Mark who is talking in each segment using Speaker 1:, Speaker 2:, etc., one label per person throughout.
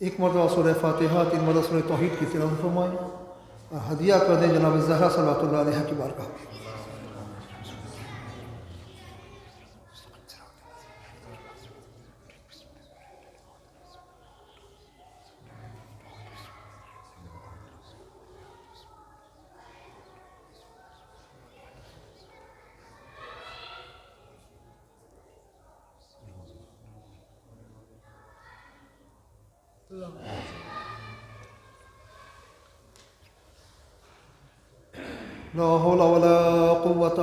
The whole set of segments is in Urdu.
Speaker 1: ایک مرتبہ سورہ فاتحہ، 3 مرتبہ سورہ توحید کی تلاوت فرمائیں اور ہدیہ کر دیں جناب زہرا صلوات اللہ علیہ کی بارگاہ میں۔ لا حول ولا قوة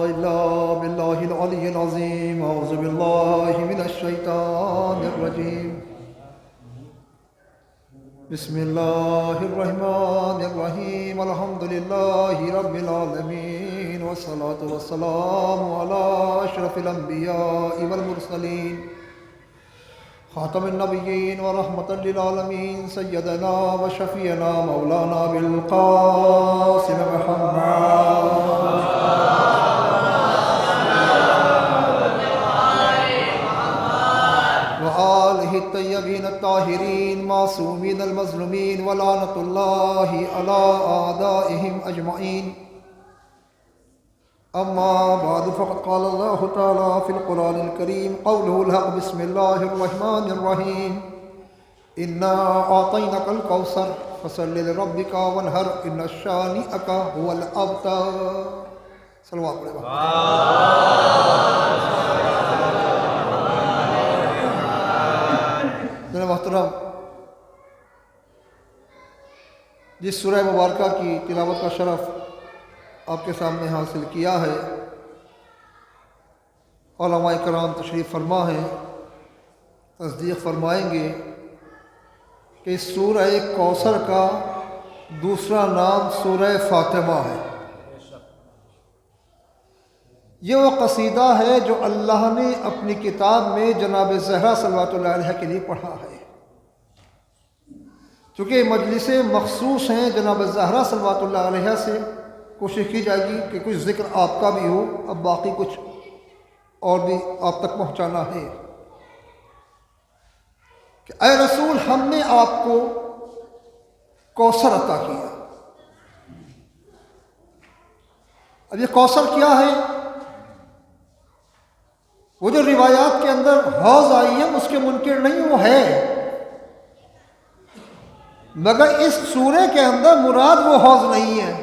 Speaker 1: إلا بالله العلي العظيم۔ أعوذ بالله من الشيطان الرجيم۔ بسم الله الرحمن الرحيم۔ الحمد لله رب العالمين، والصلاة والسلام على أشرف الأنبياء والمرسلين، خاتم النبيين ورحمة للعالمين، سيدنا وشفيعنا مولانا بالقاسم محمد وآله الطيبين الطاهرين معصومين المظلومين، ولعنة الله على أعدائهم أجمعين۔ أما بعد، فقد قال الله تعالى في القرآن الكريم قوله الحق، بسم الله الرحمن الرحيم، إنا أعطيناك الكوثر فصل لربك وانحر إن شانئك هو الأبتر۔ صلوات علیہ وسلم۔ جناب محترم، جس سورہ مبارکہ کی تلاوت کا شرف آپ کے سامنے حاصل کیا ہے، علماء کرام تشریف فرما ہیں، تصدیق فرمائیں گے کہ اس سورہ کوثر کا دوسرا نام سورہ فاطمہ ہے۔ یہ وہ قصیدہ ہے جو اللہ نے اپنی کتاب میں جناب زہرا صلوات اللہ علیہ کے لیے پڑھا ہے۔ چونکہ مجلس مخصوص ہیں جناب زہرا صلوات اللہ علیہ سے، کوشش کی جائے گی کہ کچھ ذکر آپ کا بھی ہو، اب باقی کچھ اور بھی آپ تک پہنچانا ہے کہ اے رسول، ہم نے آپ کو کوثر عطا کیا۔ اب یہ کوثر کیا ہے؟ وہ جو روایات کے اندر حوض آئی ہے اس کے منکر نہیں، وہ ہے، مگر اس سورے کے اندر مراد وہ حوض نہیں ہے،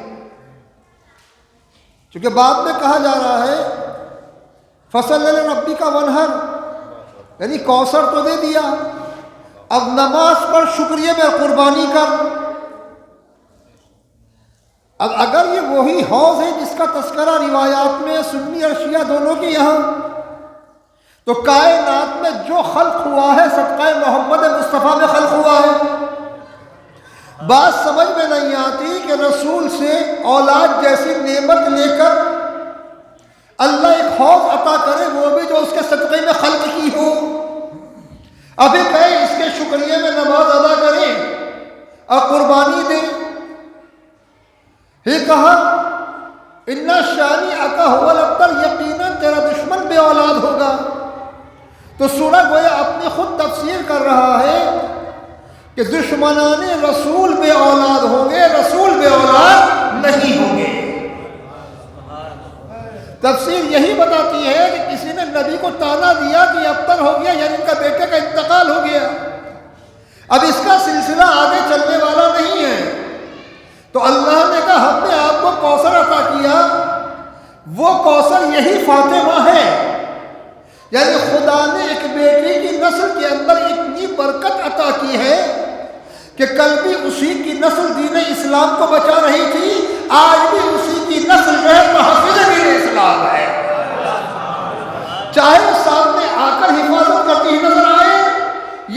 Speaker 1: چونکہ بعد میں کہا جا رہا ہے فصل لربک وانحر، یعنی کوثر تو دے دیا، اب نماز پر شکریہ میں قربانی کر۔ اب اگر یہ وہی حوض ہے جس کا تذکرہ روایات میں سنی اور شیعہ دونوں کے یہاں، تو کائنات میں جو خلق ہوا ہے صدقہ محمد مصطفیٰ میں خلق ہوا ہے۔ بات سمجھ میں نہیں آتی کہ رسول سے اولاد جیسی نعمت لے کر اللہ ایک حوض عطا کرے، وہ بھی جو اس کے صدقے میں خلق کی ہو۔ ابھی کہیں اس کے شکریہ میں نماز ادا کریں اور قربانی دیں۔ یہ کہا ان شانئک هو الابتر، یقیناً تیرا دشمن بے اولاد ہوگا۔ تو سورہ گویا اپنی خود تفسیر کر رہا ہے کہ دشمنان رسول بے اولاد ہوں گے، رسول بے اولاد نہیں ہوں گے۔ تفسیر یہی بتاتی ہے کہ کسی نے نبی کو تانا دیا کہ یہ ابتر ہو گیا، یعنی ان کا بیٹے کا انتقال ہو گیا، اب اس کا سلسلہ آگے چلنے والا نہیں ہے۔ تو اللہ نے کہا ہم نے آپ کو کوثر عطا کیا، وہ کوثر یہی فاطمہ ہے، یعنی خدا نے ایک بیٹی کی نسل کے اندر اتنی برکت عطا کی ہے کہ کل بھی اسی کی نسل دین اسلام کو بچا رہی تھی، آج بھی اسی کی نسل جو ہے محافظ دین اسلام ہے، چاہے وہ سامنے آ کر حفاظت کرتی ہوئی نظر آئے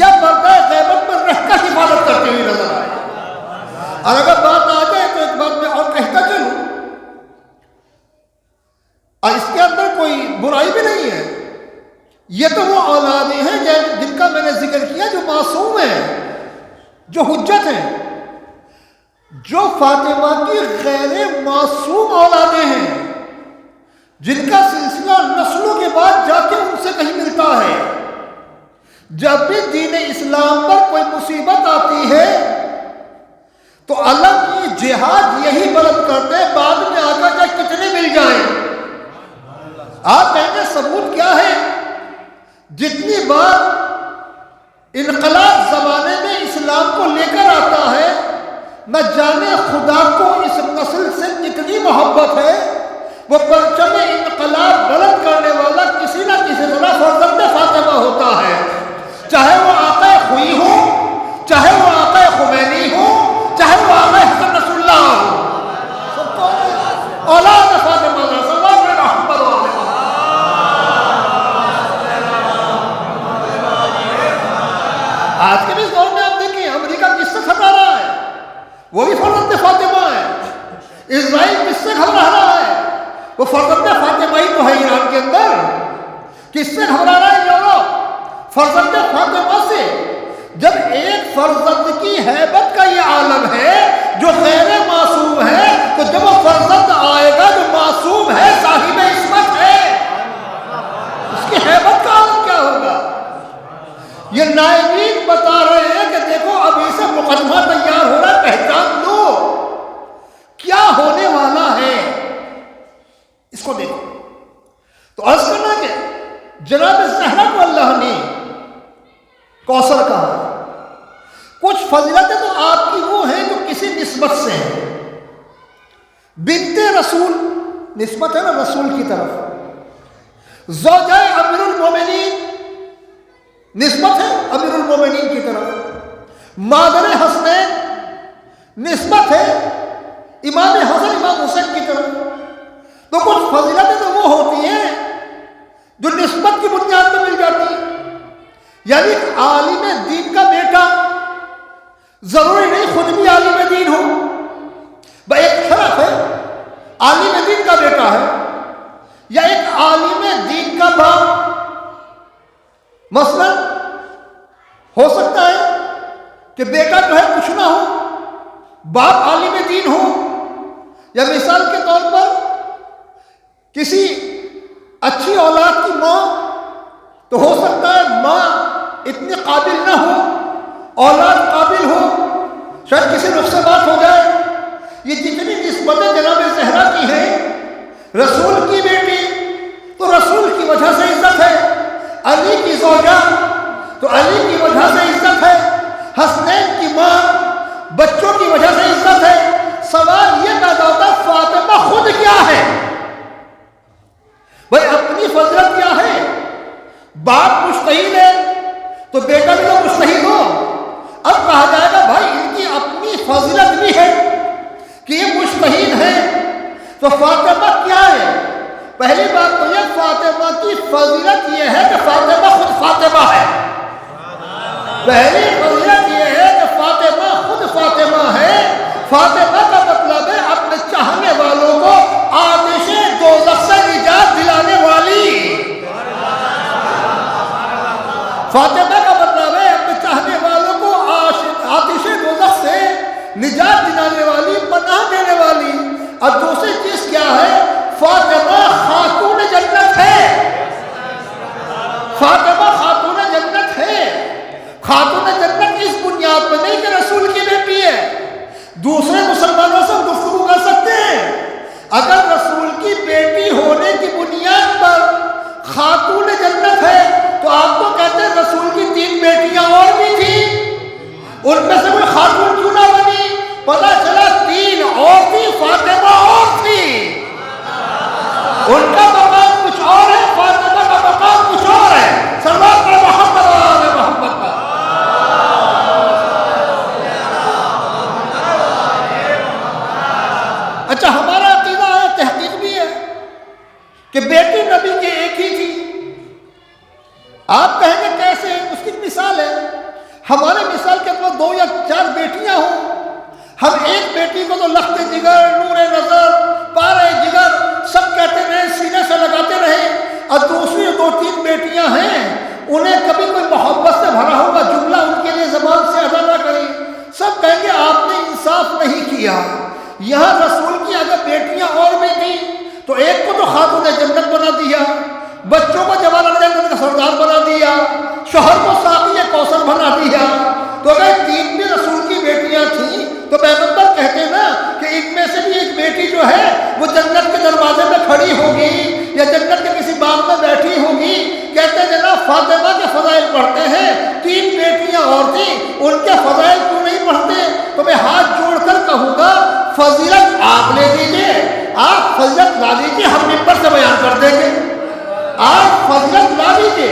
Speaker 1: یا پردہ غیبت پر رہ کر حفاظت کرتی ہوئی نظر آئے۔ اور اگر بات آ جائے تو ایک بات میں اور کہتا چلوں، اور اس کے اندر کوئی برائی بھی نہیں ہے، یہ تو وہ اولادیں ہیں جن کا میں نے ذکر کیا جو معصوم ہیں، جو حجت ہیں، جو فاطمہ کی غیر معصوم اولادیں ہیں، جن کا سلسلہ نسلوں کے بعد جا کے ان سے کہیں ملتا ہے۔ جب بھی دین اسلام پر کوئی مصیبت آتی ہے تو علم جہاد یہی بلند کرتے ہیں، بعد میں آ کر چاہے کتنے مل جائیں۔ آپ کہیں گے ثبوت کیا ہے؟ جتنی بار انقلاب زمانے میں اسلام کو لے کر آتا ہے، نہ جانے خدا کو اس نسل سے کتنی محبت ہے، وہ پرچم انقلاب بلند کرنے والا کسی نہ کسی طرح فرزند فاطمہ ہوتا ہے، چاہے وہ آقا خوئی ہو، چاہے وہ آقا خمینی ہو، چاہے وہ آقا حسن رسول اللہ ہو، سب کو اولاد فاطمہ صلی اللہ علیہ وسلم۔ آج کے بھی اس دور میں آپ دیکھیں امریکہ کس سے کھٹا رہا ہے، وہ بھی فرزند فاطمہ ہے۔ اسرائیل کس سے گھبرا رہا ہے، وہ فرزند فاطمہ ہی تو ہے ایران کے اندر۔ کس سے گھبرا رہا ہے یورپ؟ فرزند فاطمہ سے۔ جب ایک فرزند کی ہیبت کا یہ عالم ہے جو غیر معصوم ہے، تو جب وہ فرزند آئے گا جو معصوم ہے، صاحب عصمت ہے، اس کی ہیبت کا عالم کیا ہوگا؟ یہ نائبین بتا رہے ہیں کہ دیکھو ابھی سے مقدمہ تیار ہو رہا ہے، پہچان لو کیا ہونے والا ہے، اس کو دیکھو۔ تو عرض کرنا کہ جناب زہرا کو اللہ نے کوثر کہا۔ کچھ فضیلتیں تو آپ کی وہ ہیں جو کسی نسبت سے ہیں۔ بنت رسول نسبت ہے نا رسول کی طرف، زوجہ امیر المومنین نسبت ہے امیر المومنین کی طرف، مادر حسنین نسبت ہے امام حسن امام حسین کی طرف۔ تو کچھ فضیلتیں تو وہ ہوتی ہیں جو نسبت کی بنیاد پہ مل جاتی ہیں، یعنی عالم دین کا بیٹا ضروری نہیں خود بھی عالم دین ہو، ایک شرف ہے عالم دین کا بیٹا ہے، یا ایک عالم دین کا باپ۔ مثلا ہو سکتا ہے کہ بیٹا جو ہے کچھ نہ ہو، باپ عالم دین ہو، یا مثال کے طور پر کسی اچھی اولاد کی ماں، تو ہو سکتا ہے ماں اتنی قابل نہ ہو، اولاد قابل ہو، شاید کسی رخ سے بات ہو جائے۔ یہ جتنی نسبتیں جناب زہرا کی ہیں، رسول کی بیٹی تو رسول کی وجہ سے عزت ہے، علی کی زوجہ تو علی کی وجہ سے عزت ہے، حسنین کی ماں بچوں کی وجہ سے عزت ہے۔ سوال یہ پیدا ہوتا فاطمہ خود کیا ہے؟ بھائی اپنی فضیلت کیا ہے؟ باپ مجتہد ہے تو بیٹا بھی تو مجتہد ہو۔ اب کہا جائے گا بھائی ان کی اپنی فضیلت بھی ہے کہ یہ مجتہد ہے، تو فاطمہ کیا ہے؟ پہلی بات تو یہ فاطمہ کی فضیلت یہ ہے کہ فاطمہ خود فاطمہ ہے۔ پہلی فضیلت یہ ہے کہ فاطمہ خود فاطمہ ہے۔ فاطمہ کا مطلب ہے اپنے چاہنے والوں کو آتش دوزخ سے نجات دلانے والی۔ فاطمہ کا مطلب ہے اپنے چاہنے والوں کو آتش دوزخ سے نجات دلانے والی، پناہ دینے والی۔ اور دوسری چیز کیا ہے؟ فاطمہ خاتون جنت ہے۔ فاطمہ خاتون جنت ہے۔ خاتون جنت اس بنیاد پہ نہیں کہ رسول کی بیٹی ہے۔ دوسرے مسلمانوں سے گفتگو کر سکتے ہیں، اگر رسول کی بیٹی ہونے کی بنیاد پر خاتون جنت ہے تو آپ تو کہتے ہیں رسول کی 3 بیٹیاں اور بھی تھیں، ان میں سے کوئی خاتون کیوں نہ بنی؟ پتہ چلا 3 اور تھی، فاطمہ اور تھی۔ ان کا مقام کچھ اور ہے، فاطمہ کا مقام کچھ اور ہے۔ سلوات پر محمد و آل محمد کا۔ اچھا ہمارا عقیدہ ہے، تحقیق بھی ہے کہ بیٹی نبی کی ایک ہی تھی۔ آپ کہیں گے کیسے؟ اس کی مثال ہے، ہمارے مثال کے اندر 2 یا 4 بیٹیاں ہوں، ہم ایک بیٹی کو تو لخت جگر، نور نظر، پارے جگر سب کہتے رہے، سینے سے لگاتے رہے، اور دوسری 2-3 بیٹیاں ہیں انہیں کبھی کوئی محبت سے بھرا ہوگا جملہ ان کے لیے زبان سے ادا نہ کریں، سب کہیں گے آپ نے انصاف نہیں کیا۔ یہاں رسول کی اگر بیٹیاں اور بھی تھیں تو ایک کو تو خاتون جنت بنا دیا، بچوں کو جوان جنت کا سردار بنا دیا، شوہر کو بنا دیا۔ تو اگر 3 بھی رسول کی بیٹیاں تھیں تو پیغمبر کہتے نا کہ ان میں سے بھی ایک بیٹی جو ہے وہ جنت کے دروازے میں کھڑی ہوگی یا جنت کے کسی باغ میں بیٹھی ہوگی۔ کہتے ہیں جناب فاطمہ کے فضائل پڑھتے ہیں، 3 بیٹیاں اور تھیں، ان کے فضائل کیوں نہیں پڑھتے؟ تو میں ہاتھ جوڑ کر کہوں گا فضیلت آپ لے لیجیے، آپ فضیلت لا لیجیے، ہم ممبر سے بیان کر دیں گے۔ آپ فضیلت لا لیجیے،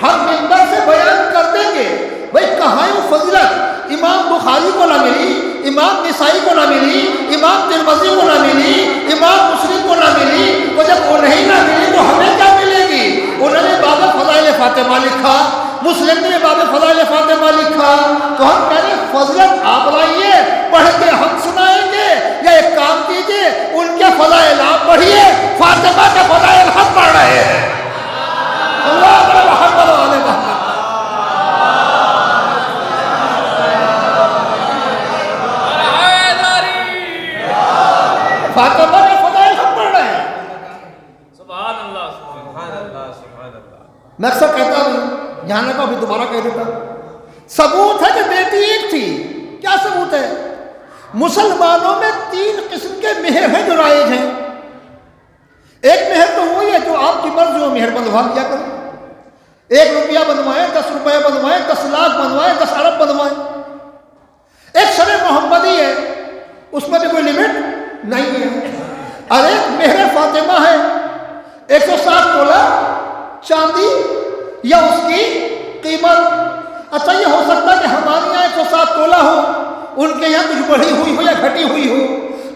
Speaker 1: ہم ممبر سے بیان کر دیں گے۔ بھائی کہاں ہے وہ فضیلت؟ امام بخاری کو نہ ملی، امام نسائی کو نہ ملی، امام ترمذی کو نہ ملی، امام مسلم کو نہ ملی، تو جب انہیں نہ ملی تو ہمیں کیا ملے گی؟ انہوں نے باب فضائل فاطمہ لکھا، مسلم نے باب فضائل فاطمہ لکھا، تو ہم کہہ رہے ہیں فضیلت آپ لائیے، پڑھ کے ہم سنائیں گے، یا ایک کام کیجیے ان کے فضائل آپ پڑھیے، فاطمہ کے فضائل ہم پڑھ رہے ہیں۔ اللہ اکبر محمد علیہ محمد۔ فاطمہ کے فضائل ہم پڑھ رہے ہیں۔
Speaker 2: سبحان اللہ سبحان اللہ سبحان اللہ۔
Speaker 1: میں اکثر کہتا ہوں، یہاں لگا ابھی دوبارہ کہہ دیتا، ثبوت ہے کہ بیٹی ایک تھی۔ کیا ثبوت ہے؟ مسلمانوں میں 3 قسم کے مہر ہیں جو رائج ہیں۔ ایک مہر تو وہی ہے جو آپ کی مرضی ہو، مہر بندھوا لیا کرو، 1 روپیہ بنوائیں، 10 روپے بنوائیں، 10 لاکھ بنوائیں، 10 ارب بنوائیں۔ ایک شرع محمدی ہے، اس میں بھی کوئی لمٹ نہیں ہے۔ اور ایک مہر فاطمہ ہے، 160 تولہ چاندی یا اس کی قیمت۔ اچھا یہ ہو سکتا ہے کہ ہمارے یہاں 160 تولہ ہو، ان کے یہاں کچھ بڑھی ہوئی ہو یا گھٹی ہوئی ہو،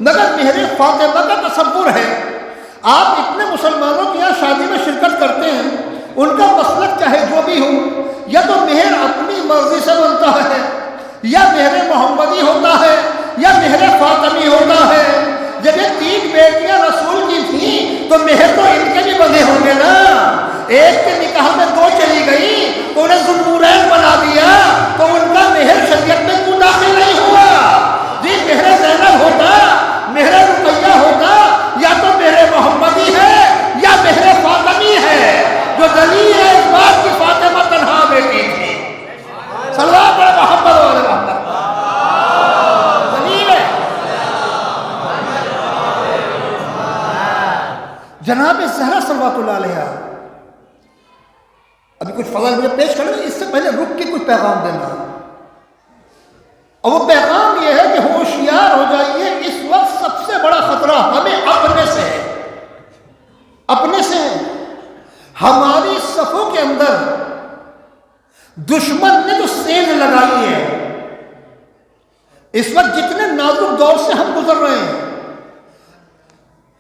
Speaker 1: مگر مہر فاطمہ کا تصور ہے۔ آپ اتنے مسلمانوں کے یہاں شادی میں شرکت کرتے ہیں، ان کا مسلک چاہے جو بھی ہو، یا تو مہر اپنی مرضی سے بنتا ہے، یا مہر محمدی ہوتا ہے، یا مہر فاطمی ہوتا ہے۔ جب یہ 3 بیٹیاں رسول کی تھیں تو مہر تو ان کے بھی بندے ہوں گے نا۔ ایک کے نکاح میں 2 چلی گئی تو انہیں ذوالنورین بنا دیا، تو ان کا مہر شریعت میں کیوں داخل نہیں ہوا؟ جی مہر زینب ہوتا، مہر رقیہ ہوتا، یا تو مہر محمدی ہے یا مہر فاطمی ہے، جو دلیل ہے اس بات کی فاطمہ تنہا بیٹی تھی۔ صلی اللہ علیہ محمد علیہ محمد۔ جناب زہرا صلوات اللہ علیہ، ابھی کچھ فضائل مجھے پیش کرنا، اس سے پہلے رک کے کچھ پیغام دینا، اور وہ پیغام یہ ہے کہ ہوشیار ہو جائیے، اس وقت سب سے بڑا خطرہ ہمیں اپنے سے ہے، اپنے سے ہے۔ ہماری صفوں کے اندر دشمن نے جو سیل لگائی ہے، اس وقت جتنے نازک دور سے ہم گزر رہے ہیں،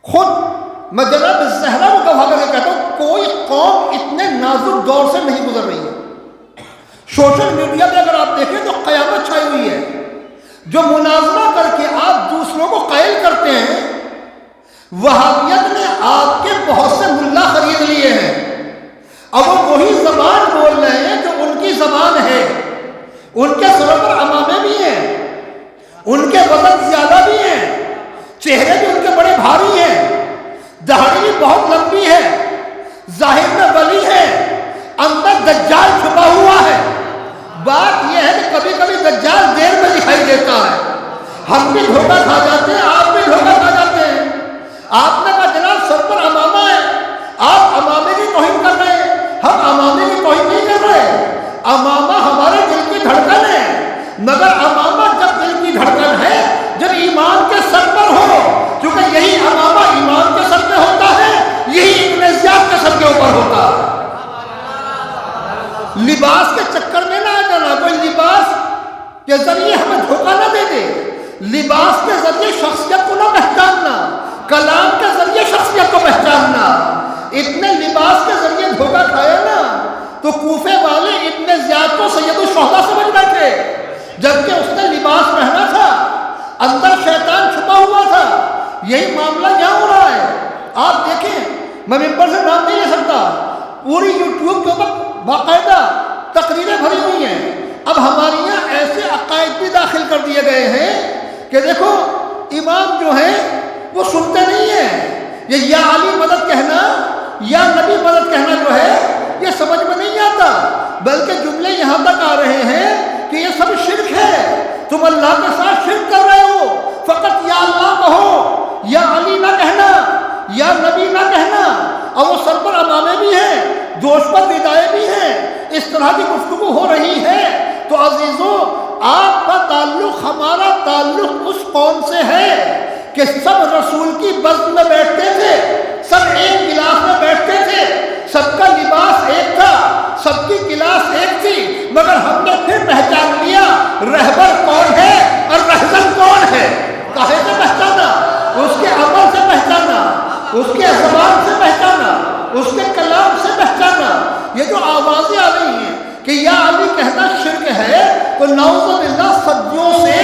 Speaker 1: خود میں جناب زہرا کو گواہ کر کے کہتا ہوں کوئی قوم اتنے نازک دور سے نہیں گزر رہی ہے۔ سوشل میڈیا پہ اگر آپ دیکھیں تو قیامت چھائی ہوئی ہے۔ جو مناظرہ کر کے آپ دوسروں کو قائل کرتے ہیں، وہابیت نے آپ کے بہت سے ملا خرید لیے ہیں، اب وہ وہی زبان بول رہے ہیں جو ان کی زبان ہے۔ ان کے سروں پر عمامے بھی ہیں، ان کے وزن زیادہ بھی ہیں، چہرے بھی ان کے بڑے بھاری ہیں، دہاڑی بھی بہت لمبی ہے، ظاہر میں ولی ہے، اندر دجال چھپا ہوا ہے۔ بات یہ ہے کہ کبھی کبھی دجال دیر میں دکھائی دیتا ہے، ہم بھی دھوکہ کھا جاتے ہیں، آپ بھی دھوکہ کھا جاتے ہیں۔ آپ نے کہا جناب سر پر امامہ ہے، آپ امامے کی توہین کر رہے ہیں، ہم امامے کی توہین نہیں کر رہے، امامہ ہمارے دل کی دھڑکن ہے، مگر امامہ جب دل کی دھڑکن ہے جب ایمان کے سر پر ہو، کیونکہ یہی امامہ ایمان کے سر پہ ہوتا ہے، یہی ابن زیاد کے سر کے اوپر ہوتا ہے۔ لباس کے چکر میں نہ آ جانا، کوئی لباس کے ذریعے ہمیں دھوکہ نہ دے دے، لباس کے ذریعے شخصیت کو نہ پہچاننا، کلام کے ذریعے شخصیت کو پہچاننا۔ اتنے لباس کے ذریعے دھوکہ کھایا نا تو کوفے والے ابن زیاد کو سید الشہداء سمجھ بیٹھے، جبکہ اس نے لباس پہنا تھا، اندر شیطان چھپا ہوا تھا۔ یہی معاملہ یہاں ہو رہا ہے۔ آپ دیکھیں، میں ممبر سے نام نہیں لے سکتا، پوری یوٹیوب کے اوپر باقاعدہ تقریریں بھری ہوئی ہیں۔ اب ہمارے یہاں ایسے عقائد بھی داخل کر دیے گئے ہیں کہ دیکھو امام جو ہیں وہ سنتے نہیں ہیں، یہ یا علی مدد کہنا یا نبی مدد کہنا جو ہے یہ سمجھ میں نہیں آتا، بلکہ جملے یہاں تک آ رہے ہیں کہ یہ سب شرک ہے، تم اللہ کے ساتھ شرک کر رہے ہو، فقط یا اللہ کہو، یا علی نہ کہنا، یا نبی نہ کہنا، اور وہ سر پر امامے بھی ہیں، دوش پر ردائے بھی ہیں، اس طرح کی گفتگو ہو رہی ہے۔ تو عزیزوں، آپ کا تعلق، ہمارا تعلق اس قوم سے ہے کہ سب رسول کی بزم میں بیٹھتے تھے، سب ایک کلاس میں بیٹھتے تھے، سب کا لباس ایک تھا، سب کی کلاس ایک تھی، مگر ہم نے پھر پہچان لیا رہبر کون ہے اور رہزن کون ہے۔ کہے سے پہچانا، اس کے عمل سے پہچانا، اس کے زبان سے پہچانا، اس کے کلام سے پہچانا۔ یہ جو آوازیں آ رہی ہیں کہ یا علی کہنا شرک ہے، تو نعوذ باللہ صدیوں سے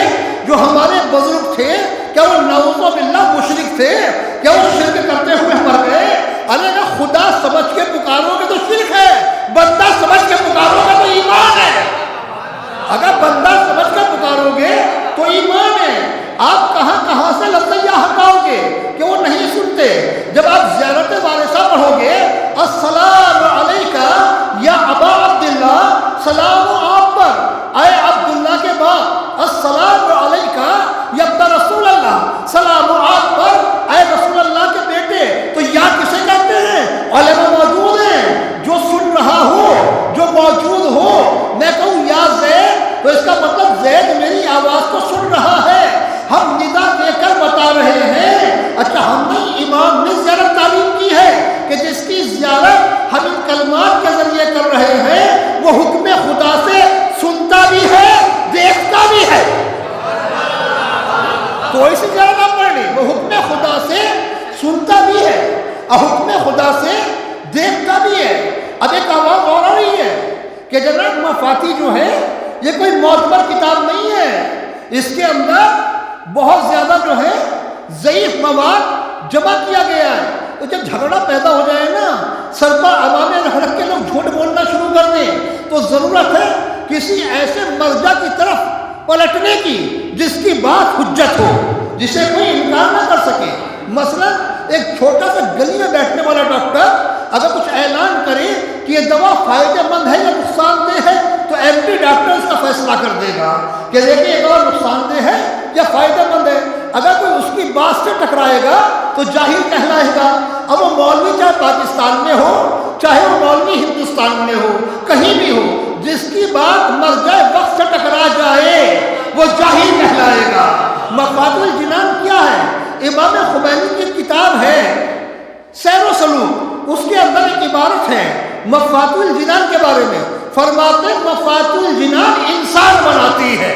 Speaker 1: جو ہمارے بزرگ تھے، کیا وہ نعوذ باللہ مشرک تھے؟ کیا وہ شرک کرتے ہوئے مر گئے؟ ارے نا، خدا سمجھ کے پکارو گے تو شرک ہے، بندہ سمجھ کے پکارو گے تو ایمان ہے۔ اگر بندہ سمجھ کے پکارو گے تو ایمان ہے۔ آپ کہاں کہاں سے لفظیہ ہٹاؤ گے کہ وہ نہیں سنتے؟ جب آپ زیارت وارثہ پڑھو گے، السلام علیکہ یا ابا عبداللہ، سلام آپ پر اے عبداللہ کے باپ، السلام علیکہ یا ابن رسول اللہ، سلام آپ پر اے رسول اللہ کے بیٹے۔ تو یا کسے کہتے ہیں؟ علماء موجود ہیں، جو سن رہا ہو، جو موجود ہو۔ میں کہوں یا زید، تو اس کا مطلب زید میری آواز کو سن رہا ہے۔ ہم ندا دے کر بتا رہے ہیں، اچھا ہم نے امام نے زیارت تعلیم کی ہے کہ جس کی زیارت ہم ان کلمات کے ذریعے کر رہے ہیں، وہ حکم خدا سے سنتا بھی ہے، دیکھتا بھی ہے۔ کوئی سی زیارت آپ پڑھ لیں، وہ حکم خدا سے سنتا بھی ہے اور حکم خدا سے دیکھتا بھی ہے۔ اب ایک آواز اور آ رہی ہے کہ جناب مفاتی جو ہے یہ کوئی معتبر کتاب نہیں ہے، اس کے اندر بہت زیادہ جو ہے ضعیف مواد جمع کیا گیا ہے۔ تو جب جھگڑا پیدا ہو جائے نا، سر پر امامے رکھ رکھ کے لوگ جھوٹ بولنا شروع کر دیں، تو ضرورت ہے کسی ایسے مرجع کی طرف پلٹنے کی جس کی بات حجت ہو، جسے کوئی انکار نہ کر سکے۔ مثلا ایک چھوٹا سا گلی میں بیٹھنے والا ڈاکٹر اگر کچھ اعلان کرے کہ یہ دوا فائدہ مند ہے یا نقصان دہ ہے، تو ایم ڈی ڈاکٹر اس کا فیصلہ کر دے گا کہ دیکھیں یہ دوا نقصان دہ ہے یا فائدہ مند ہے۔ اگر کوئی اس کی بات سے ٹکرائے گا تو جاہل کہلائے گا۔ اب وہ مولوی چاہے پاکستان میں ہو، چاہے وہ مولوی ہندوستان میں ہو، کہیں بھی ہو، جس کی بات مرجع وقت سے ٹکرا جائے وہ جاہل کہلائے گا۔ مفاد الجنان کیا ہے؟ امام خمینی کی کتاب ہے سیر و سلوک، اس کے اندر ایک عبارت ہے مفاد الجنان کے بارے میں، فرماتے ہیں مفاد الجنان انسان بناتی ہے،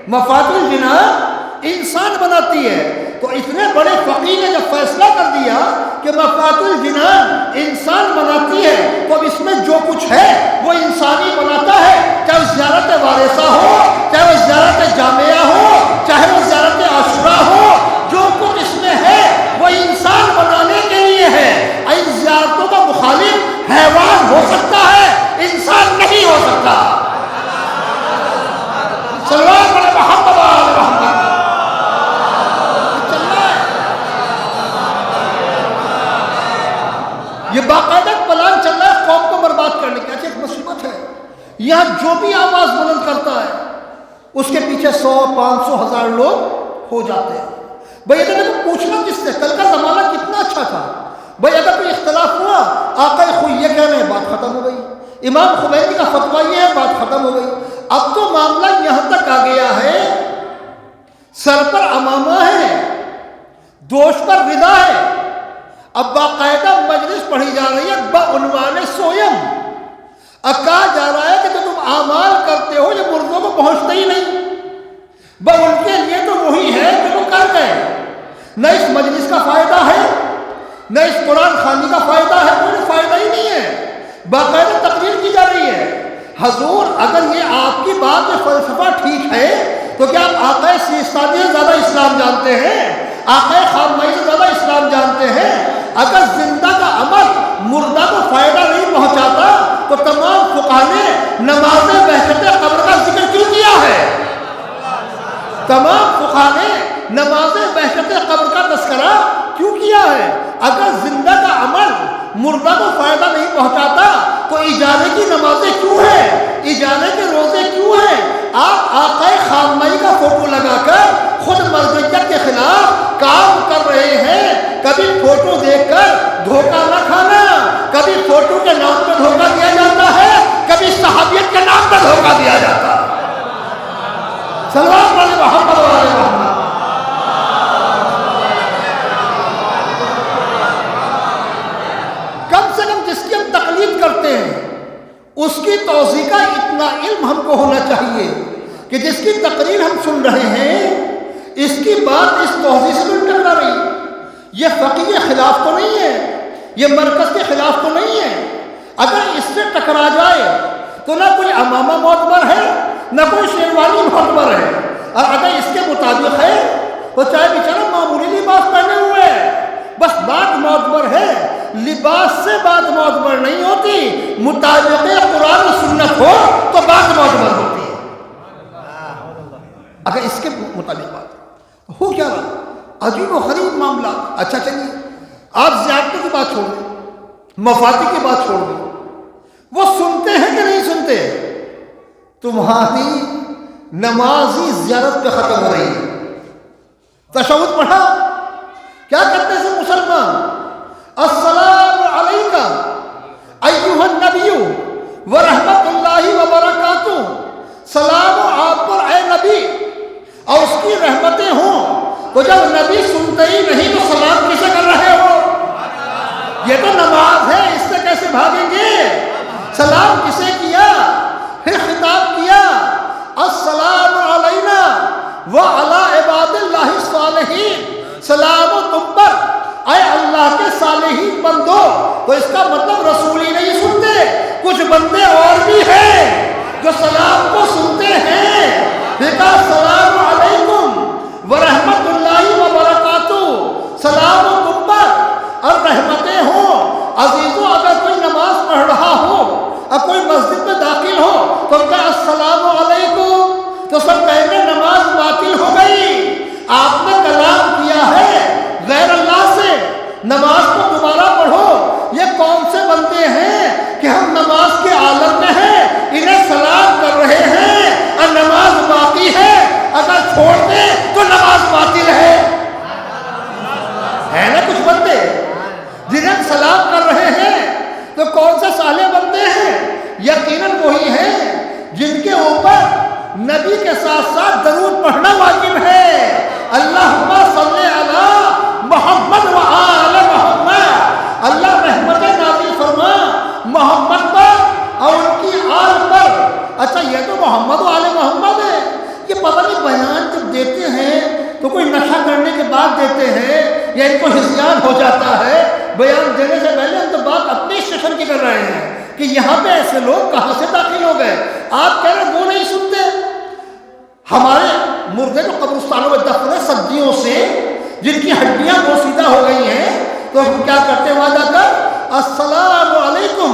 Speaker 1: مفاد الجنان انسان بناتی ہے۔ تو اتنے بڑے فقیہ نے جب فیصلہ کر دیا کہ مفاد الجنان انسان بناتی ہے، تو اب اس میں جو کچھ ہے وہ انسانی بناتا ہے، چاہے وہ زیارت وارثہ ہو، چاہے وہ زیارت جامعہ ہو، چاہے وہ زیارت عاشورہ ہو، جو کچھ اس میں ہے وہ انسان بنانے کے لیے ہے۔ ان زیارتوں کا مخالف حیوان ہو سکتا ہے، انسان نہیں ہو سکتا۔ سلوات بڑے محمد آل محمد۔ یہ باقاعدہ پلان چل رہا ہے قوم کو برباد کرنے کی۔ اچھا ایک مصیبت ہے، یہاں جو بھی آواز بلند کرتا ہے اس کے پیچھے 100 500 1000 لوگ ہو جاتے ہیں۔ بھائی اگر تو پوچھنا کس سے، کل کا زمانہ کتنا اچھا تھا؟ بھائی اگر کوئی اختلاف ہوا، آقا خود یہ کہہ رہے ہیں، بات ختم ہو گئی، امام خمینی کا فتویٰ یہ ہے، بات ختم ہو گئی۔ اب تو معاملہ یہاں تک آ گیا ہے، سر پر امامہ ہے، دوش پر ردا ہے، اب باقاعدہ مجلس پڑھی جا رہی ہے بعنوان سویم۔ اب کہا جا رہا ہے کہ جو تم اعمال کرتے ہو یہ مردوں کو پہنچتے ہی نہیں، ان کے لیے تو وہی ہے جو وہ کر گئے۔ نہ اس مجلس کا فائدہ ہے، نہ اس قرآن خوانی کا فائدہ ہے، کوئی فائدہ ہی نہیں ہے۔ باقاعدہ تقریر کی جا رہی ہے، حضور اگر یہ آپ کی بات فلسفہ ٹھیک ہے تو کیا آپ آقا سیستانی سے زیادہ اسلام جانتے ہیں؟ آقا خامنہئی سے زیادہ اسلام جانتے ہیں؟ اگر زندہ کا عمل مردہ کو فائدہ نہیں پہنچاتا تو تمام فقہا نے نماز وحشت قبر کا ذکر کیوں کیا ہے؟ تمام فقہا نے نماز وحشت قبر کا تذکرہ کیوں کیا ہے؟ اگر زندہ کا عمل مردہ کو فائدہ نہیں پہنچاتا تو اجازے کی نمازیں کیوں ہیں؟ اجازے کے دھوکہ نہ کھانا. کبھی فوٹو کے نام پہ دھوکہ دیا جاتا ہے, کبھی صحابیت کے نام پہ دھوکہ دیا جاتا ہے. صلوات علی محمد و آل محمد. کم سے کم جس کی ہم تقلید کرتے ہیں اس کی توضیح کا اتنا علم ہم کو ہونا چاہیے کہ جس کی تقریر ہم سن رہے ہیں اس کی بات اس توضیح سے نہیں ٹکرا رہی. یہ فقیہ کے خلاف تو نہیں ہے, یہ مرکز کے خلاف تو نہیں ہے. اگر اس سے ٹکرا جائے تو نہ کوئی امامہ معتبر ہے نہ کوئی شیروانی معتبر ہے, اور اگر اس کے مطابق ہے تو چاہے بیچارہ معمولی لباس پہنے ہوئے ہے, بس بات معتبر ہے. لباس سے بات معتبر نہیں ہوتی, مطابق قرآن و سنت ہو تو بات معتبر ہوتی ہے. اگر اس کے مطابق بات ہو کیا رہا, عجیب و غریب معاملہ. اچھا چلیے آپ زیادتی کی بات چھوڑ دیں, مفادی کی بات چھوڑ دیں, وہ سنتے ہیں کہ نہیں سنتے؟ تمہاری نمازی زیارت پہ ختم ہو رہی ہے. تشہد پڑھا, کیا کرتے ہیں مسلمان؟ السلام علیکہ ایھا النبی ورحمۃ اللہ وبرکاتہ. سلام آپ پر اے نبی اور اس کی رحمتیں ہوں. تو جب نبی سنتے ہی نہیں تو سلام کسے کر رہے ہو؟ یہ تو نماز ہے, اس سے کیسے بھاگیں گے؟ سلام کسے کیا؟ پھر خطاب کیا السلام علینا وعلی عباد اللہ الصالحین. سلام و تم پر اے اللہ کے صالحین بندو. تو اس کا مطلب رسول ہی نہیں سنتے, کچھ بندے اور بھی ہیں جو سلام کو سنتے ہیں. دیکھا السلام علیکم ورحمۃ اللہ وبرکاتہ, سلام و تم پر اور رحمتیں ہوں. عزیزو اگر کوئی نماز پڑھ رہا ہو اور کوئی مسجد میں داخل ہو تو کہا السلام علیکم, تو سب کہیں گے نماز باطل ہو گئی. آپ نے کلام کیا ہے غیر اللہ سے, نماز کو دوبارہ پڑھو. یہ کون سے بندے ہیں کہ ہم نماز کے عالم میں ہیں, انہیں سلام کر رہے ہیں اور نماز باقی ہے. اگر چھوڑ دیں تو نماز باطل ہے نا کچھ بندے جنہیں سلام کر رہے ہیں. تو کون سے صالح بندے ہیں؟ یقیناً وہی ہیں جن کے اوپر نبی کے ساتھ ساتھ درود پڑھنا واجب ہے. اللہم صلی علی محمد و آل محمد. اللہ رحمتیں نازل فرما محمد پر اور ان کی آل پر. اچھا یہ تو محمد و آل محمد ہے, یہ پتہ نہیں بیان جب دیتے ہیں تو کوئی نشہ کرنے کے بعد دیتے ہیں یا ان کو ہذیان ہو جاتا ہے. بیان دینے سے پہلے ہم تو بات اپنے اسٹیشن کی کر رہے ہیں کہ یہاں پہ ایسے لوگ کہاں سے داخل ہو گئے. آپ کہہ رہے ہیں وہ نہیں سنتے. ہمارے مردے جو قبرستانوں میں دفن ہیں صدیوں سے, جن کی ہڈیاں بوسیدہ ہو گئی ہیں, تو ہم کیا کرتے ہیں وہاں جا کر السلام علیکم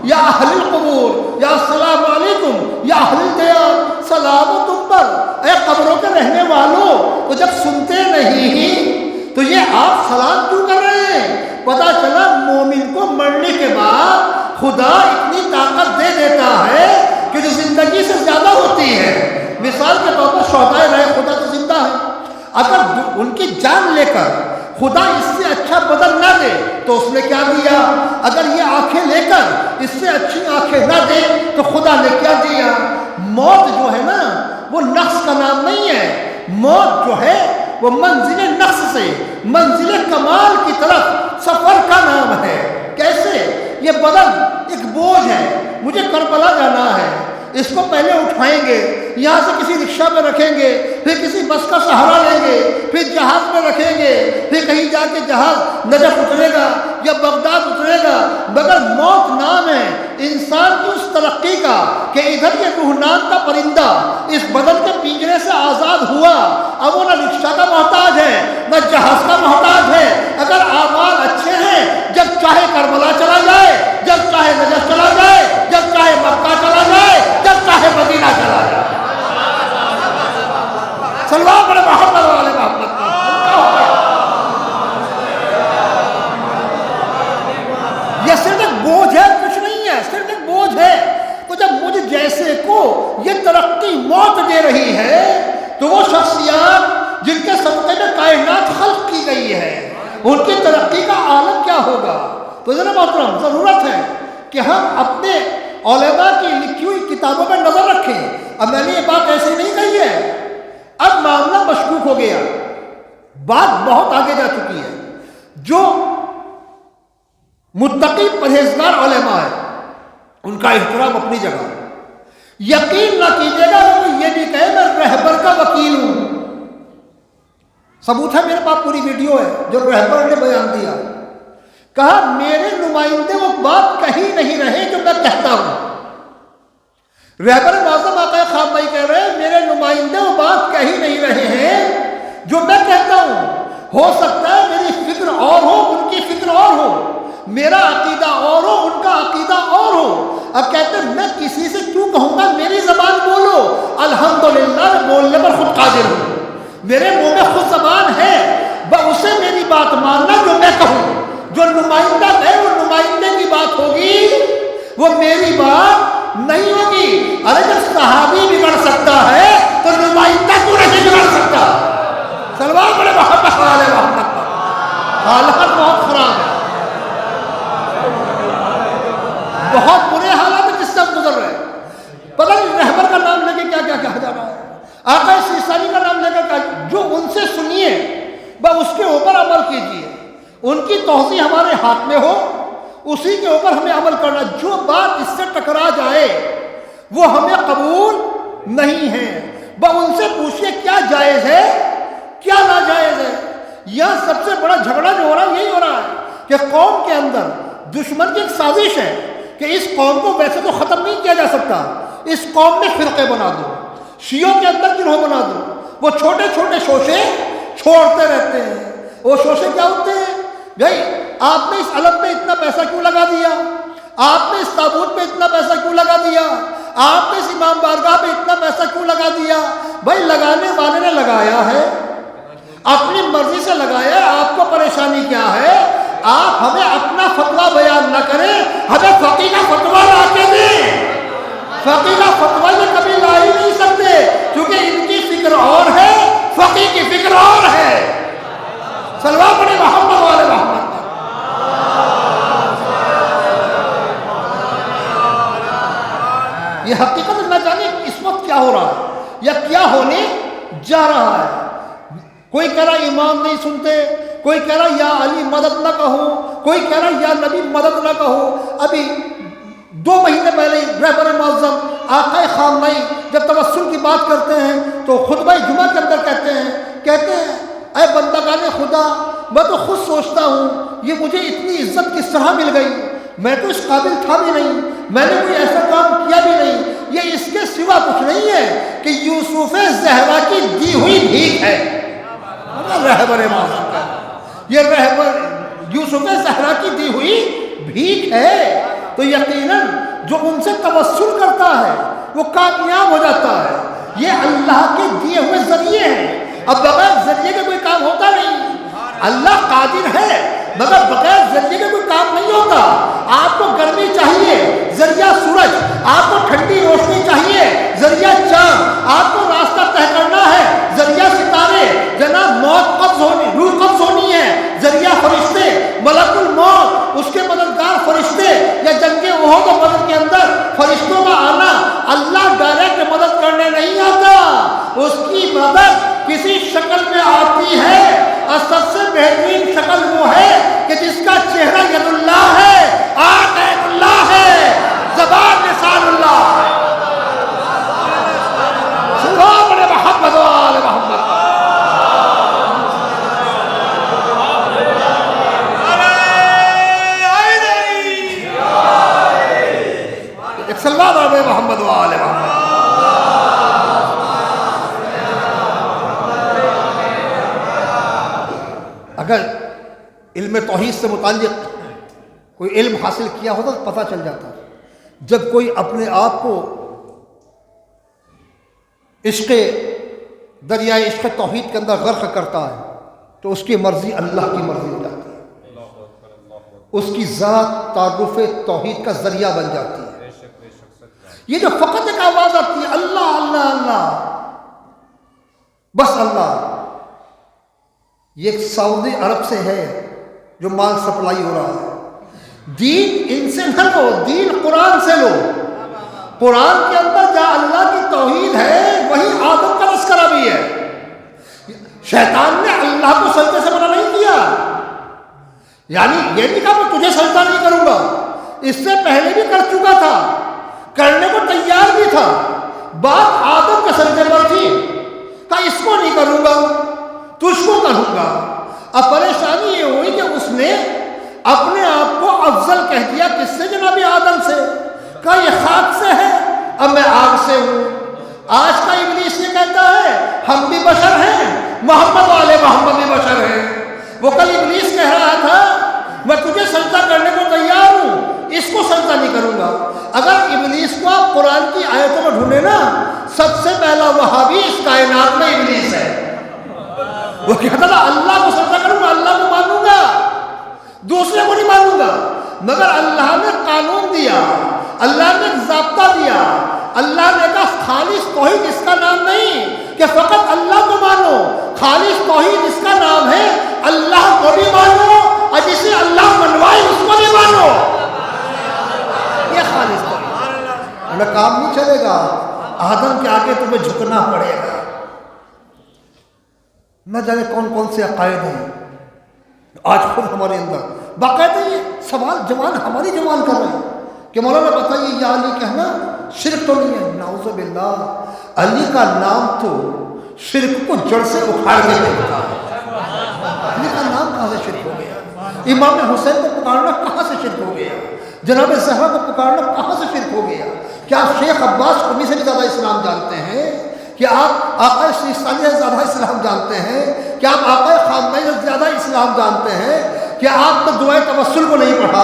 Speaker 1: یا اہل القبور, یا السلام علیکم یا اہل الدیار. سلام تم پر اے قبروں کے رہنے والوں. تو جب سنتے نہیں تو یہ آپ سلام کیوں کر رہے ہیں؟ پتا چلا مومن کو مرنے کے بعد خدا اتنی طاقت دے دیتا ہے کہ جو زندگی سے زیادہ ہوتی ہے. مثال کے طور پر شہدائے رہے خدا تو زندہ ہے, اگر ان کی جان لے کر خدا اس سے اچھا بدل نہ دے تو اس نے کیا دیا؟ اگر یہ آنکھیں لے کر اس سے اچھی آنکھیں نہ دے تو خدا نے کیا دیا؟ موت جو ہے نا وہ نقص کا نام نہیں ہے. موت جو ہے وہ منزل نقص سے منزل کمال کی طرف سفر کا نام ہے. کیسے؟ یہ بدن ایک بوجھ ہے, مجھے کربلا جانا ہے, اس کو پہلے اٹھائیں گے, یہاں سے کسی رکشہ پہ رکھیں گے, پھر کسی بس کا سہارا لیں گے, پھر جہاز میں رکھیں گے, پھر کہیں جا کے جہاز نجف اترے گا یا بغداد اترے گا. مگر موت نام ہے انسان کی اس ترقی کا کہ ادھر یہ روح نام کا پرندہ اس بدن کے پنجرے سے آزاد ہوا. اب وہ نہ رکشہ کا محتاج ہے نہ جہاز کا محتاج ہے. اگر اعمال اچھے ہیں, جب چاہے کربلا چلا جائے, جب چاہے نجف چلا جائے, جب چاہے مکہ چلا جائے, جب چاہے مدینہ چلا جائے. سلوات بڑے محمد والے محمد. یہ صرف ایک بوجھ ہے, کچھ نہیں ہے, صرف ایک بوجھ ہے. تو جب مجھ جیسے کو یہ ترقی موت دے رہی ہے تو وہ شخصیات جن کے صدقے میں کائنات خلق کی گئی ہے ان کی ترقی کا عالم کیا ہوگا؟ تو ذرا محترم ضرورت ہے کہ ہم اپنے علماء کی لکھی ہوئی کتابوں پر نظر رکھیں۔ اب میں نے یہ بات ایسے نہیں کہی ہے، اب معاملہ مشکوک ہو گیا، بات بہت آگے جا چکی ہے۔ جو متقی پرہیزگار علماء ہیں ان کا احترام اپنی جگہ، یقین نہ کیجیے گا کہ یہ بھی کہے میں رہبر کا وکیل ہوں۔ ثبوت ہے میرے پاس، پوری ویڈیو ہے جو رہبر نے بیان دیا، کہا میرے نمائندے وہ بات کہی نہیں رہے جو میں کہتا ہوں۔ رہبر معظم آقا خامنہئی کہہ رہے ہیں میرے نمائندے وہ بات کہی نہیں رہے ہیں جو میں کہتا ہوں۔ ہو سکتا ہے میری فکر اور ہو، ان کی فکر اور ہو، میرا عقیدہ اور ہو، ان کا عقیدہ اور ہو۔ اب کہتے ہیں میں کسی سے کیوں کہوں گا میری زبان بولو، الحمدللہ میں بولنے پر خود قادر ہوں، میرے منہ میں خود زبان ہے، اسے میری بات ماننا جو میں کہوں۔ جو نمائندہ ہے وہ نمائندے کی بات ہوگی، وہ میری بات نہیں ہوگی۔ ارے جب صحابی بگڑ سکتا ہے تو نمائندہ کیوں نہیں بگڑ سکتا؟ سلوات بڑے محبت والے محمد پر، حالات بہت خراب ہے، بہت برے حالات جس سے ہم گزر رہے ہیں۔ پتہ نہیں رہبر کا نام لے کے کیا کیا کہا جا رہا ہے، آقا سیستانی کا نام لے کر کہا، جو ان سے سنیے بس اس کے اوپر عمل کیجیے، ان کی توضیح ہمارے ہاتھ میں ہو، اسی کے اوپر ہمیں عمل کرنا۔ جو بات اس سے ٹکرا جائے وہ ہمیں قبول نہیں ہے۔ بس ان سے پوچھئے کیا جائز ہے کیا ناجائز ہے۔ یہاں سب سے بڑا جھگڑا جو ہو رہا ہے یہی ہو رہا ہے کہ قوم کے اندر دشمن کی ایک سازش ہے کہ اس قوم کو ویسے تو ختم نہیں کیا جا سکتا، اس قوم میں فرقے بنا دو، شیعوں کے اندر گروہ بنا دو۔ وہ چھوٹے چھوٹے شوشے چھوڑتے رہتے ہیں۔ وہ شوشے کیا ہوتے ہیں؟ بھائی آپ نے اس علم پہ اتنا پیسہ کیوں لگا دیا، آپ نے اس تابوت پہ اتنا پیسہ کیوں لگا دیا، آپ نے اس امام بارگاہ پہ اتنا پیسہ کیوں لگا دیا؟ بھائی لگانے والے نے لگایا ہے، اپنی مرضی سے لگایا ہے، آپ کو پریشانی کیا ہے؟ آپ ہمیں اپنا فتویٰ بیان نہ کریں، ہمیں فقیہ کا فتویٰ لا کے دیں۔ فقیہ کا فتویٰ یہ کبھی لا ہی نہیں سکتے کیونکہ ان کی فکر اور ہے، فقیہ کی فکر اور ہے۔ صلوات پڑھیں محمد والے محمد پر۔ یہ حقیقت نہ جانے اس وقت کیا ہو رہا ہے یا کیا ہونے جا رہا ہے۔ کوئی کہہ رہا امام نہیں سنتے، کوئی کہہ رہا یا علی مدد نہ کہو، کوئی کہہ رہا یا نبی مدد نہ کہو۔ ابھی 2 مہینے پہلے رہبر معظم آقا خامنہئی جب توسل کی بات کرتے ہیں تو خطبہ جمعہ کے اندر کہتے ہیں اے بندگان خدا، میں تو خود سوچتا ہوں یہ مجھے اتنی عزت کس طرح مل گئی، میں تو اس قابل تھا بھی نہیں، میں نے کوئی ایسا کام کیا بھی نہیں، یہ اس کے سوا کچھ نہیں ہے کہ یوسف زہرا کی دی ہوئی بھیک ہے۔ رہبر معظم کا یہ رہبر یوسف زہرا کی دی ہوئی بھیک ہے، تو یقیناً جو ان سے توسل کرتا ہے وہ کامیاب ہو جاتا ہے۔ یہ اللہ کے دیے ہوئے ذریعے ہیں، اب بغیر ذریعے کے کوئی کام ہوتا نہیں۔ اللہ قادر ہے مگر بغیر ذریعے کے کوئی کام نہیں ہوتا۔ آپ کو گرمی چاہیے، ذریعہ سورج، آپ کو ٹھنڈی روشنی چاہیے، ذریعہ چاند، آپ کو راستہ طے کرنا ہے، ذریعہ ستارے، جناب موت قبض ہونی، روح قبض ہونی ہے، ذریعہ فرشتے، ملک الموت، اس کے مددگار فرشتے، یا جنگ احد و بدر کے اندر فرشتوں کا آنا، اللہ ڈائریکٹ مدد کرنے نہیں آتا، اس کی مدد کسی شکل میں آتی ہے، اور سب سے بہترین شکل وہ ہے کہ جس کا چہرہ ید اللہ ہے، آنکھ عین اللہ ہے، زبان لسان اللہ ہے۔ سلام علی محمد و آل محمد۔ ایک سلام علی محمد و آل محمد۔ اگر علم توحید سے متعلق کوئی علم حاصل کیا ہوتا تو پتہ چل جاتا، جب کوئی اپنے آپ کو عشق دریائے عشق توحید کے اندر غرق کرتا ہے تو اس کی مرضی اللہ کی مرضی ہو جاتی ہے، اس کی ذات تعارف توحید کا ذریعہ بن جاتی ہے۔ یہ جو فقط ایک آواز آتی ہے اللہ اللہ اللہ، بس اللہ، یہ ایک سعودی عرب سے ہے جو مال سپلائی ہو رہا ہے، دین ان سے نہ لو، دین قرآن سے لو۔ قرآن کے اندر جہاں اللہ کی توحید ہے وہی آدم کا تذکرہ بھی ہے۔ شیطان نے اللہ کو سجدے سے منع نہیں کیا، یعنی یہ نہیں کہا میں تجھے سجدہ نہیں کروں گا، اس سے پہلے بھی کر چکا تھا، کرنے کو تیار بھی تھا، بات آدم کے سجدے پر تھی، کہا اس کو نہیں کروں گا تجھ کو کروں گا۔ اب پریشانی یہ ہوئی کہ اس نے اپنے آپ کو افضل کہہ دیا، کس سے؟ جناب آدم سے۔ کہا یہ خاک سے ہے، اب میں آگ سے ہوں۔ آج کا ابلیس یہ کہتا ہے ہم بھی بشر ہیں، محمد والے محمد بھی بشر ہیں۔ وہ کل ابلیس کہہ رہا تھا میں تجھے سجدہ کرنے کو تیار ہوں، اس کو سجدہ نہیں کروں گا۔ اگر ابلیس کو آپ قرآن کی آیتوں میں ڈھونڈے نا، سب سے پہلا وہابی اس کائنات میں ابلیس ہے۔ وہ کہتا تھا اللہ کو سجدہ کروں گا، اللہ کو مانوں گا، دوسرے کو نہیں مانوں گا۔ مگر اللہ نے قانون دیا، اللہ نے ایک ضابطہ دیا، اللہ نے کہا خالص توحید اس کا نام نہیں کہ فقط اللہ کو مانو، خالص توحید اس کا نام ہے اللہ کو بھی مانو اور جسے اللہ منوائے اس کو بھی مانو۔ یہ خالص توحید میں کام نہیں چلے گا، آدم کے آگے تمہیں جھکنا پڑے گا۔ نہ جانے کون کون سے عقائد ہیں آج خود ہمارے اندر، باقاعدہ یہ سوال جوان ہماری جوان کر رہے ہیں کہ مولانا بتائیے یا علی کہنا شرک تو نہیں ہے؟ نعوذ باللہ، علی کا نام تو شرک کو جڑ سے اکھاڑ کے دیتا ہے۔ علی کا نام کہاں سے شرک ہو گیا؟ امام حسین کو پکارنا کہاں سے شرک ہو گیا؟ جناب زہرا کو پکارنا کہاں سے شرک ہو گیا؟ کیا آپ شیخ عباس قمی سے بھی زیادہ اسلام جانتے ہیں؟ کیا آپ آقا سیستانی سے زیادہ اسلام جانتے ہیں؟ کیا آپ آقا خامنہئی سے زیادہ اسلام جانتے ہیں؟ کیا آپ تو دعائے توسل کو نہیں پڑھا؟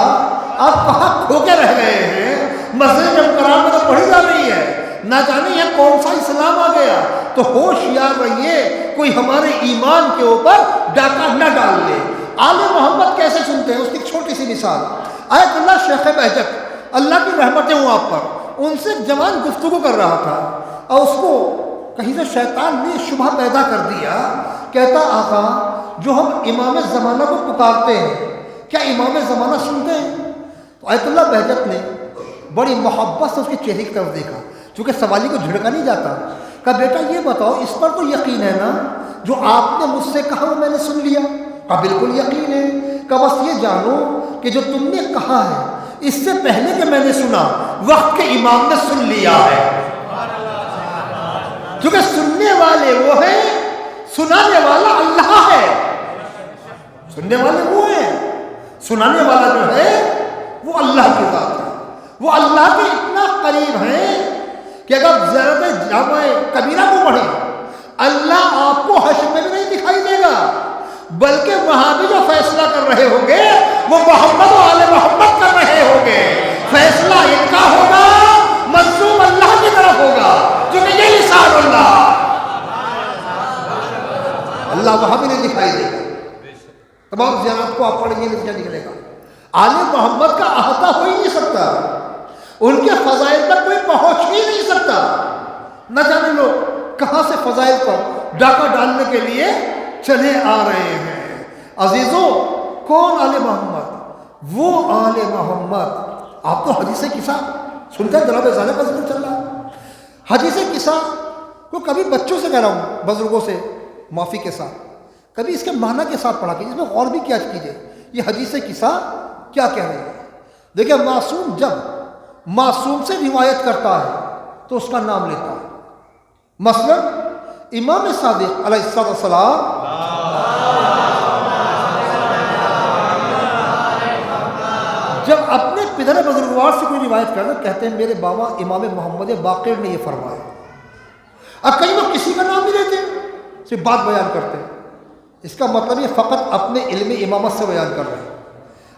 Speaker 1: آپ کہاں کھو کے رہ گئے ہیں؟ مسجد جب قرآن میں تو پڑھی جا رہی ہے، نہ جانے یہ کون سا اسلام آ گیا۔ تو ہوشیار رہیے کوئی ہمارے ایمان کے اوپر ڈاکہ نہ ڈال لے۔ آل محمد کیسے سنتے ہیں؟ اس کی ایک چھوٹی سی مثال، آیت اللہ شیخ بہجت اللہ کی رحمتیں ہوں آپ پر، ان سے ایک جوان گفتگو کر رہا تھا اور اس کو کہیں سے شیطان نے شبہ پیدا کر دیا، کہتا آقا جو ہم امام زمانہ کو پکارتے ہیں کیا امام زمانہ سنتے ہیں؟ تو آیت اللہ بہجت نے بڑی محبت سے اس کے چہرے کی طرف دیکھا، چونکہ سوالی کو جھڑکا نہیں جاتا، کہا بیٹا یہ بتاؤ اس پر تو یقین ہے نا جو آپ نے مجھ سے کہا وہ میں نے سن لیا؟ کہا بالکل یقین ہے۔ کہا بس یہ جانو کہ جو تم نے کہا ہے اس سے پہلے کہ میں نے سنا وقت کے امام نے سن لیا ہے، کیونکہ سننے والے وہ ہیں، سنانے والا اللہ ہے۔ سننے والے وہ ہیں، سنانے والا جو ہے وہ اللہ کی ذات ہے۔ وہ اللہ کے اتنا قریب ہیں کہ اگر زیارت جامع کبیرہ کو پڑھیں اللہ آپ کو حشر میں بھی نہیں دکھائی دے گا، بلکہ وہاں بھی جو فیصلہ کر رہے ہوں گے وہ محمد و آل محمد کر رہے ہوں گے۔ فیصلہ ان کا ہوگا، منسوب اللہ کی طرف ہوگا، کیونکہ یہ لسان اللہ وہاں بھی نہیں دکھائی دے گا۔ تمام زیارات کو آپ پڑھیں گے نتیجہ نکلے گا۔ آل محمد کا احاطہ ہو ہی نہیں سکتا، ان کے فضائل تک کوئی پہنچ ہی نہیں سکتا۔ نہ جانے لوگ کہاں سے فضائل پر ڈاکہ ڈالنے کے لیے چلے آ رہے ہیں۔ عزیزوں کون آل محمد؟ وہ آل محمد، آپ تو حدیث قصہ سنتے ہیں، جناب زالہ کا ذکر چل رہا ہے۔ حدیث قصہ کو کبھی بچوں سے کہہ رہا ہوں، بزرگوں سے معافی کے ساتھ، کبھی اس کے معنی کے ساتھ پڑھا کیجیے، اس میں غور بھی کیا کیجیے یہ حدیث قصہ کیا کہہ رہے ہیں۔ دیکھیں معصوم جب معصوم سے روایت کرتا ہے تو اس کا نام لیتا ہے۔ مثلا امام صادق علیہ السلام جب اپنے پدر بزرگوار سے کوئی روایت کرتے کہتے ہیں میرے بابا امام محمد باقر نے یہ فرمایا۔ اب کئی لوگ کسی کا نام نہیں لیتے، صرف بات بیان کرتے ہیں، اس کا مطلب یہ فقط اپنے علم امامت سے بیان کر رہے ہیں،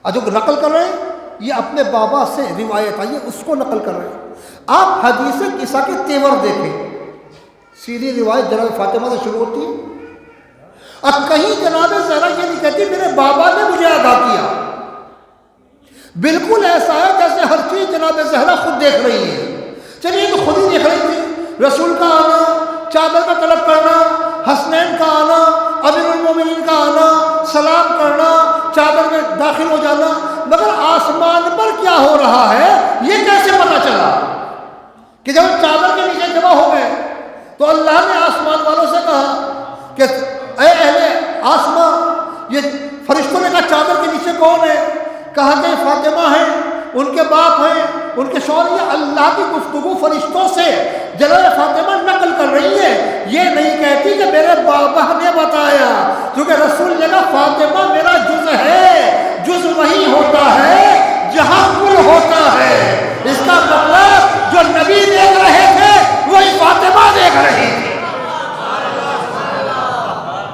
Speaker 1: اور جو نقل کر رہے ہیں یہ اپنے بابا سے روایت آئی ہے اس کو نقل کر رہے ہیں۔ آپ حدیث قصہ کے تیور دیکھیں، سیدھی روایت جناب فاطمہ سے شروع ہوتی ہے، اب کہیں جناب زہرا یہ نہیں کہتی میرے بابا نے مجھے آگاہ کیا، بالکل ایسا ہے جیسے ہر چیز جناب زہرا خود دیکھ رہی ہے۔ چلیے تو خود ہی دیکھ رہی تھی، رسول کا آنا، چادر کا طلب کرنا، حسنین کا آنا، امیر المومنین کا آنا، سلام کرنا، چادر میں داخل ہو جانا، مگر آسمان پر کیا ہو رہا ہے یہ کیسے پتا چلا؟ کہ جب چادر کے نیچے جمع ہو گئے تو اللہ نے آسمان والوں سے کہا کہ اے اہل آسمان، یہ فرشتوں نے کہا چادر کے نیچے کون ہے؟ کہا کہ فاطمہ ہیں، ان کے باپ ہیں، ان کے شوہر۔ یہ اللہ کی گفتگو فرشتوں سے جناب فاطمہ نقل کر رہی ہے، یہ نہیں کہتی کہ میرے بابا نے بتایا، کیونکہ رسول نے کہا فاطمہ میرا جز ہے، جز وہی ہوتا ہے جہاں کل ہوتا ہے۔ اس کا مطلب جو نبی دیکھ رہے تھے وہی فاطمہ دیکھ رہی تھی۔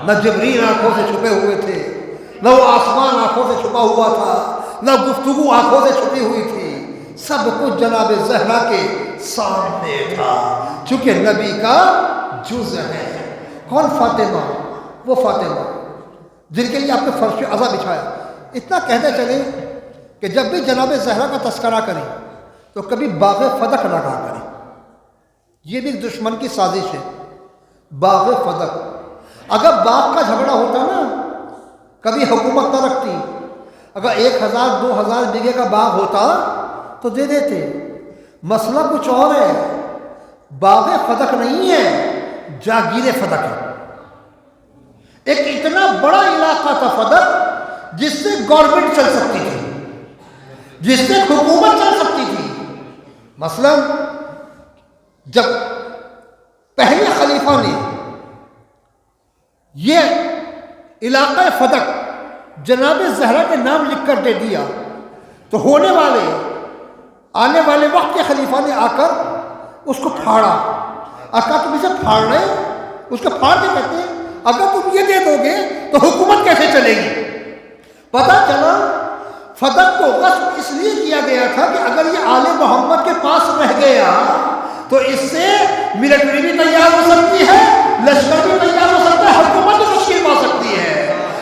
Speaker 1: نہ جبرائیل آنکھوں سے چھپے ہوئے تھے، نہ وہ آسمان آنکھوں سے چھپا ہوا تھا، نہ گفتگو آنکھوں سے چھپی ہوئی تھی، سب کچھ جناب زہرا کے سامنے تھا، چونکہ نبی کا جز ہے۔ کون؟ فاطمہ، وہ فاطمہ جن کے لیے آپ نے فرش عزا بچھایا۔ اتنا کہتے چلے کہ جب بھی جناب زہرا کا تذکرہ کریں تو کبھی باغ فدق نہ کہا کریں، یہ بھی دشمن کی سازش ہے۔ باغ فدق، اگر باغ کا جھگڑا ہوتا نا، کبھی حکومت نہ رکھتی، اگر 1000 2000 بیگھے کا باغ ہوتا تو دے دیتے۔ مسئلہ کچھ اور ہے، باغ فدق نہیں ہے، جاگیر فدق ہے۔ ایک اتنا بڑا علاقہ تھا فدق جس سے گورنمنٹ چل سکتی تھی، جس سے حکومت چل سکتی تھی۔ مثلا جب پہلے خلیفہ نے یہ علاقہ فدق جناب زہرا کے نام لکھ کر دے دیا تو آنے والے وقت کے خلیفہ نے آ کر اس کو پھاڑا۔ کہا تم اسے پھاڑ رہے، اس کو پھاڑ کے کہتے ہیں اگر تم یہ دے دو گے تو حکومت کیسے چلے گی؟ پتہ چلا فدق کو غصب اس لیے کیا گیا تھا کہ اگر یہ آل محمد کے پاس رہ گیا تو اس سے ملٹری بھی تیار ہو سکتی ہے، لشکر بھی تیار ہو سکتا ہے، حکومت بھی تشکیل پا سکتی ہے۔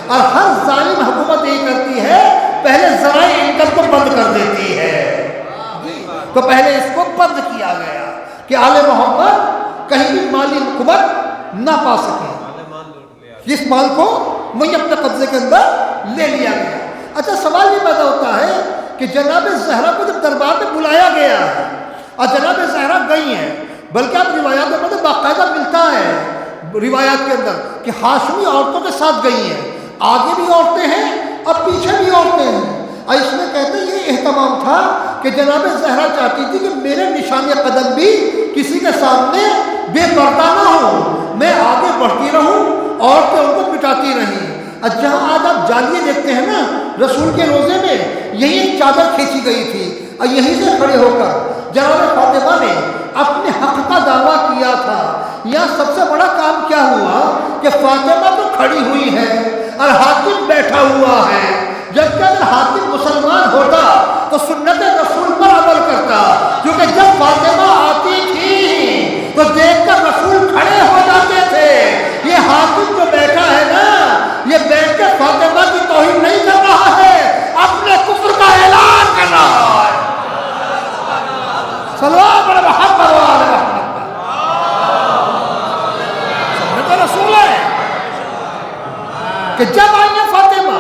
Speaker 1: اور ہر ظالم حکومت یہی کرتی ہے، پہلے ذرائع انکم کو بند کر دیتی ہے۔ تو پہلے اس کو بند کیا گیا کہ آل محمد کہیں بھی مالی حکومت نہ پا سکے، اس مال کو وہی اپنے قبضے کے اندر لے لیا گیا۔ اچھا سوال یہ پیدا ہوتا ہے کہ جناب زہرا کو جب دربار میں بلایا گیا اور جناب زہرا گئی ہیں، بلکہ آپ روایات میں باقاعدہ ملتا ہے روایات کے اندر کہ ہاشمی عورتوں کے ساتھ گئی ہیں، آگے بھی عورتیں ہیں اور پیچھے بھی عورتیں ہیں۔ اور اس میں کہتے ہیں یہ اہتمام تھا کہ جناب زہرا چاہتی تھی کہ میرے نشان قدم بھی کسی کے سامنے بے پردہ نہ ہو، میں آگے بڑھتی رہوں، عورتیں ان کو مٹاتی رہیں۔ جہاں آج آپ جالیے دیکھتے ہیں نا رسول کے روزے میں، یہی ایک چادر کھینچی گئی تھی اور یہیں سے کھڑے ہو کر جناب فاطمہ نے اپنے حق کا دعویٰ کیا تھا۔ یہاں سب سے بڑا کام کیا ہوا کہ فاطمہ تو کھڑی ہوئی ہے اور حاکم بیٹھا ہوا ہے، جبکہ اگر حاکم مسلمان ہوتا تو سنت رسول پر عمل کرتا، کیونکہ جب فاطمہ آتی تھی تو دیکھ کر رسول کھڑے ہو جاتے تھے۔ یہ حاکم جو بیٹھا ہے نا، یہ بیٹھ کے فاطمہ کی توہین نہیں کر رہا ہے، اپنے کفر کا اعلان کر رہا ہے۔ سلام علی محمد و آل محمد۔ سنت رسول ہے کہ جب آئی فاطمہ،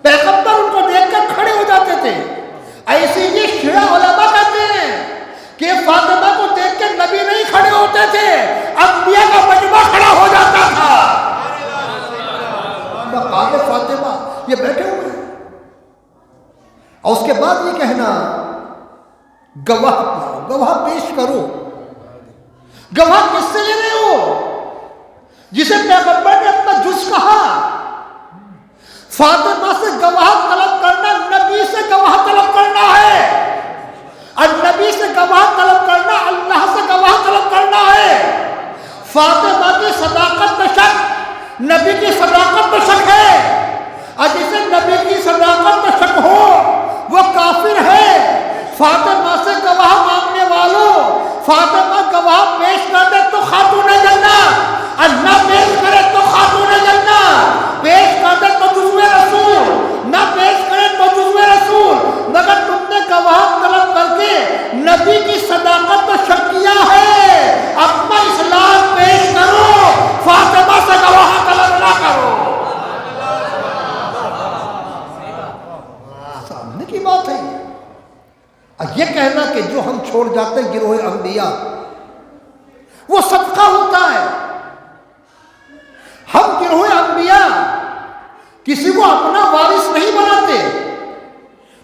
Speaker 1: پیغمبر ان کو دیکھ کر کھڑے ہو جاتے تھے۔ ایسے یہ شیعہ علماء کہتے ہیں کہ فاطمہ کو دیکھ کے نبی نہیں کھڑے ہوتے تھے، انبیاء کا مجمع کھڑا ہو جاتا تھا۔ آگے فاطمہ یہ بیٹھے ہوئے ہیں اور اس کے بعد یہ کہنا گواہ لاؤ، گواہ پیش کرو۔ گواہ کس سے لے رہے ہو؟ جسے پیغمبر نے اپنا جز کہا۔ فاطمہ سے گواہ طلب کرنا نبی سے گواہ طلب کرنا ہے، اور نبی سے گواہ طلب کرنا اللہ سے گواہ طلب کرنا ہے۔ فاطمہ کی صداقت میں شک نبی کی صداقت میں شک ہے، اور جسے نبی کی صداقت میں شک ہو وہ کافر ہے۔ فاطمہ سے گواہ مانگنے والوں، فاطمہ گواہ پیش کر دے تو خاتون جنت، اور نہ پیش کرے تو خاتون جنت، پیش کر دے تو جزو رسول، نہ پیش کرے تو جزو رسول۔ مگر تم نے گواہ طلب کر کے نبی کی صداقت میں شک کیا ہے، اپنا اسلام پیش کرو، فاطمہ سے گواہ طلب نہ کرو۔ وہ صدقہ ہوتا ہے۔ ہم گروہ انبیاء کسی کو اپنا وارث نہیں بناتے،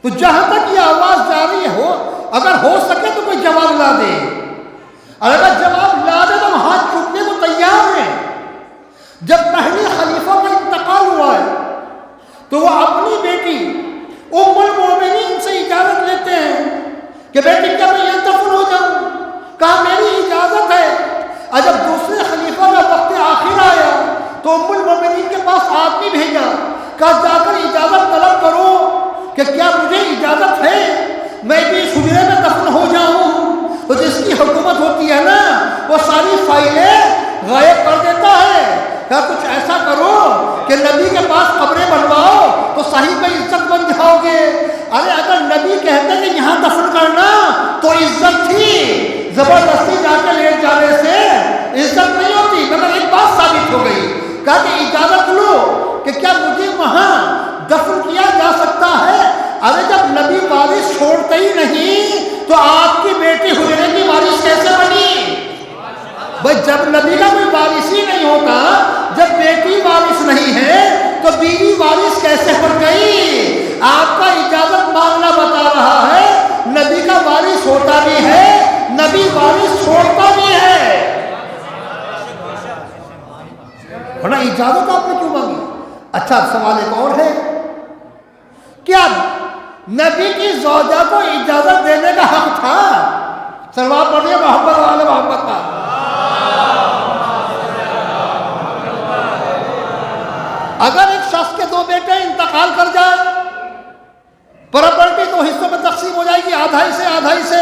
Speaker 1: تو جہاں تک یہ آواز جاری ہو، اگر ہو سکے تو کوئی جواب لا دے، اور اگر جواب لا دے تو ہم ہاتھ چومنے کو تیار ہیں۔ جب پہلے خلیفہ کا انتقال ہوا ہے تو وہ اپنی بیٹی ام المومنین سے اجازت لیتے ہیں کہ بیٹی کیا میں یہاں دفن ہو جاؤں؟ کہا میری اجازت ہے۔ اور جب دوسرے خلیفہ کا وقت آخر آیا تو ام المومنین کے پاس آدمی بھیجا، کہا جا کر اجازت طلب کرو کہ کیا مجھے اجازت ہے میں بھی اس حجرے میں دفن ہو جاؤں؟ تو جس کی حکومت ہوتی ہے نا وہ ساری فائلیں غائب کر دیتا ہے۔ کہا کچھ ایسا کرو کہ نبی کے پاس قبریں بنواؤ تو صحیح میں عزت بن جاؤ گے۔ ارے اگر نبی کہتے کہ یہاں دفن کرنا تو عزت تھی، زبردستی جا کے لیٹ جانے سے عزت نہیں ہوتی، مگر ایک بات ثابت ہو گئی۔ کہا کہ اجازت لو کہ کیا مجھے وہاں دفن کیا جا سکتا ہے؟ ارے جب نبی وارث چھوڑتے ہی نہیں تو آپ کی بیٹی حجرے کی وارث کیسے بنی؟ بھائی جب نبی کا کوئی وارث ہی نہیں ہوتا، جب بیٹی وارث نہیں ہے تو بیوی وارث کیسے بن گئی؟ آپ کا اجازت مانگنا بتا رہا ہے نبی کا وارث ہوتا بھی ہے، نبی وارث چھوڑتا بھی ہے۔ ورنہ اجازت آپ نے کیوں مانگی؟ اچھا سوال ایک اور ہے، کیا نبی کی زوجہ کو اجازت دینے کا حق تھا؟ سلوات پڑھیے محمد والے محمد کا۔ اگر ایک شخص کے دو بیٹے انتقال کر جائے، پراپرٹی دو حصوں میں تقسیم ہو جائے گی، آدھائی سے آدھائی سے۔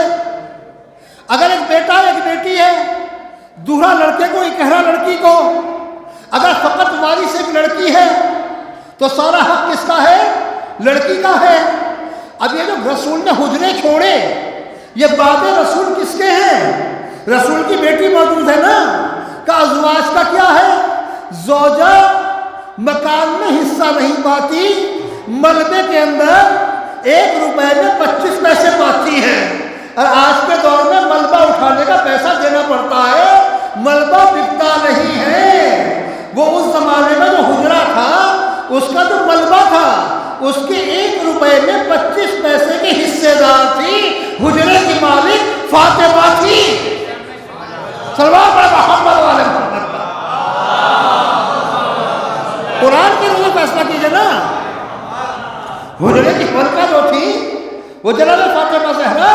Speaker 1: اگر ایک بیٹا ایک بیٹی ہے، دوہرا لڑکے کو اکہرا لڑکی کو، اگر فقط وارث ایک لڑکی ہے تو سارا حق کس کا ہے؟ لڑکی کا ہے۔ اب یہ جو رسول نے حجرے چھوڑے، یہ بعد رسول کس کے ہیں؟ رسول کی بیٹی موجود ہے نا۔ کہ ازواج کا کیا ہے؟ زوجہ مکان میں حصہ نہیں پاتی، ملبے کے اندر 1 روپے میں 25 پیسے پاتی ہے، اور آج کے دور میں ملبہ اٹھانے کا پیسہ دینا پڑتا ہے، ملبہ بکتا نہیں ہے۔ وہ اس زمانے میں جو حجرہ تھا اس کا جو ملبہ تھا اس کے 1 روپے میں 25 پیسے کے حصے دار تھی، حجرے کی مالک فاطمہ تھی۔ سلوات پڑھیں محمد والے محمد کا۔ قرآن کے روح فیصلہ کیجئے نا۔ حجرے کی ملکہ جو تھی وہ جناب فاطمہ زہرا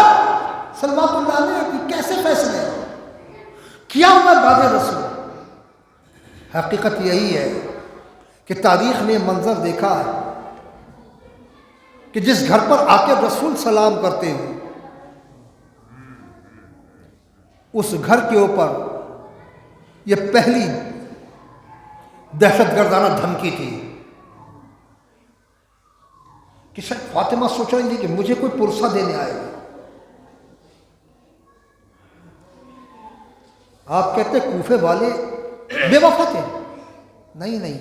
Speaker 1: صلوات اللہ علیہ کیسے فیصلے کیا ہوا بعد رسول؟ حقیقت یہی ہے کہ تاریخ نے منظر دیکھا ہے کہ جس گھر پر آ کے رسول سلام کرتے ہیں اس گھر کے اوپر یہ پہلی دہشت گردانہ دھمکی تھی کہ شاید فاطمہ سوچ رہی تھی کہ مجھے کوئی پرسہ دینے آئے گا۔ آپ کہتے کوفے والے بے وفا تھے؟ نہیں،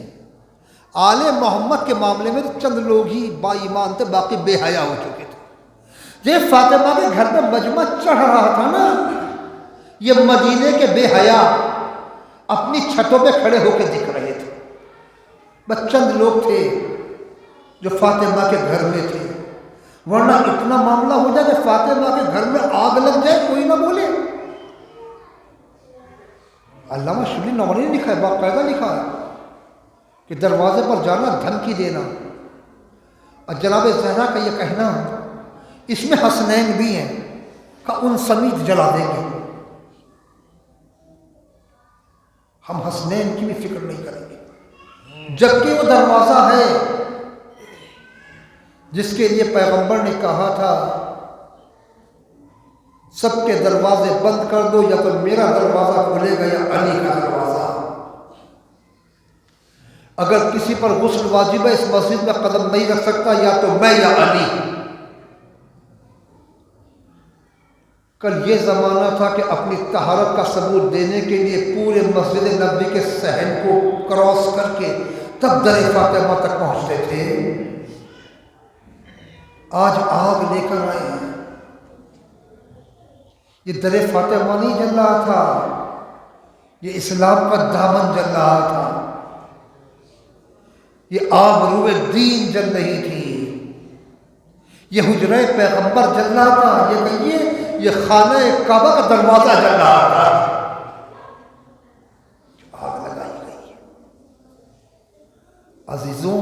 Speaker 1: آل محمد کے معاملے میں تو چند لوگ ہی با ایمان تھے، باقی بے حیا ہو چکے تھے۔ یہ فاطمہ کے گھر میں مجمع چڑھ رہا تھا نا، یہ مدینے کے بے حیا اپنی چھتوں پہ کھڑے ہو کے دکھ رہے تھے، بس چند لوگ تھے جو فاطمہ کے گھر میں تھے، ورنہ اتنا معاملہ ہو جائے کہ فاطمہ کے گھر میں آگ لگ جائے کوئی نہ بولے۔ علامہ شبلی نوری نے لکھا ہے، باقاعدہ لکھا ہے کہ دروازے پر جانا دھمکی دینا، اور جناب زہرا کا یہ کہنا اس میں حسنین بھی ہیں کہ ان سمیت جلا دیں گے، ہم حسنین کی بھی فکر نہیں کریں گے، جبکہ وہ دروازہ ہے جس کے لیے پیغمبر نے کہا تھا سب کے دروازے بند کر دو، یا تو میرا دروازہ کھلے گا یا علی کا دروازہ۔ اگر کسی پر غسل واجب ہے اس مسجد میں قدم نہیں رکھ سکتا، یا تو میں یا علی۔ کل یہ زمانہ تھا کہ اپنی طہارت کا ثبوت دینے کے لیے پورے مسجد نبوی کے صحن کو کراس کر کے تب در فاطمہ تک پہنچتے تھے۔ آج آگ لے کر آئے ہیں، یہ در فاطمہ نہیں جل رہا تھا، یہ اسلام کا دامن جل رہا تھا، یہ آبروئے دین جل رہی تھی، یہ حجرہ پیغمبر جل رہا تھا، یہ کہیے یہ خانہ کعبہ کا دروازہ جل رہا تھا، آگ لگائی گئی۔ عزیزوں،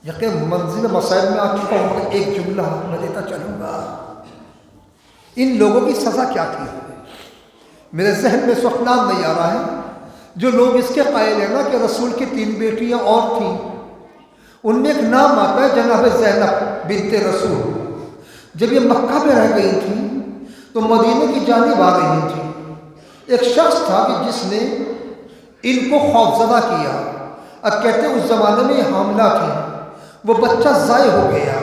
Speaker 1: یقین منزل مسائل میں آ چکا ہوں کہ ایک جملہ میں دیتا چلوں گا، ان لوگوں کی سزا کیا تھی؟ میرے ذہن میں اس وقت نام نہیں آ رہا ہے، جو لوگ اس کے قائل ہیں نا کہ رسول کی 3 بیٹیاں اور تھیں، ان میں ایک نام آتا ہے جناب زینب بنت رسول۔ جب یہ مکہ میں رہ گئی تھیں تو مدینے کی جانب آ رہی تھیں، ایک شخص تھا کہ جس نے ان کو خوفزدہ کیا، اب کہتے ہیں اس زمانے میں یہ حاملہ تھی، وہ بچہ ضائع ہو گیا،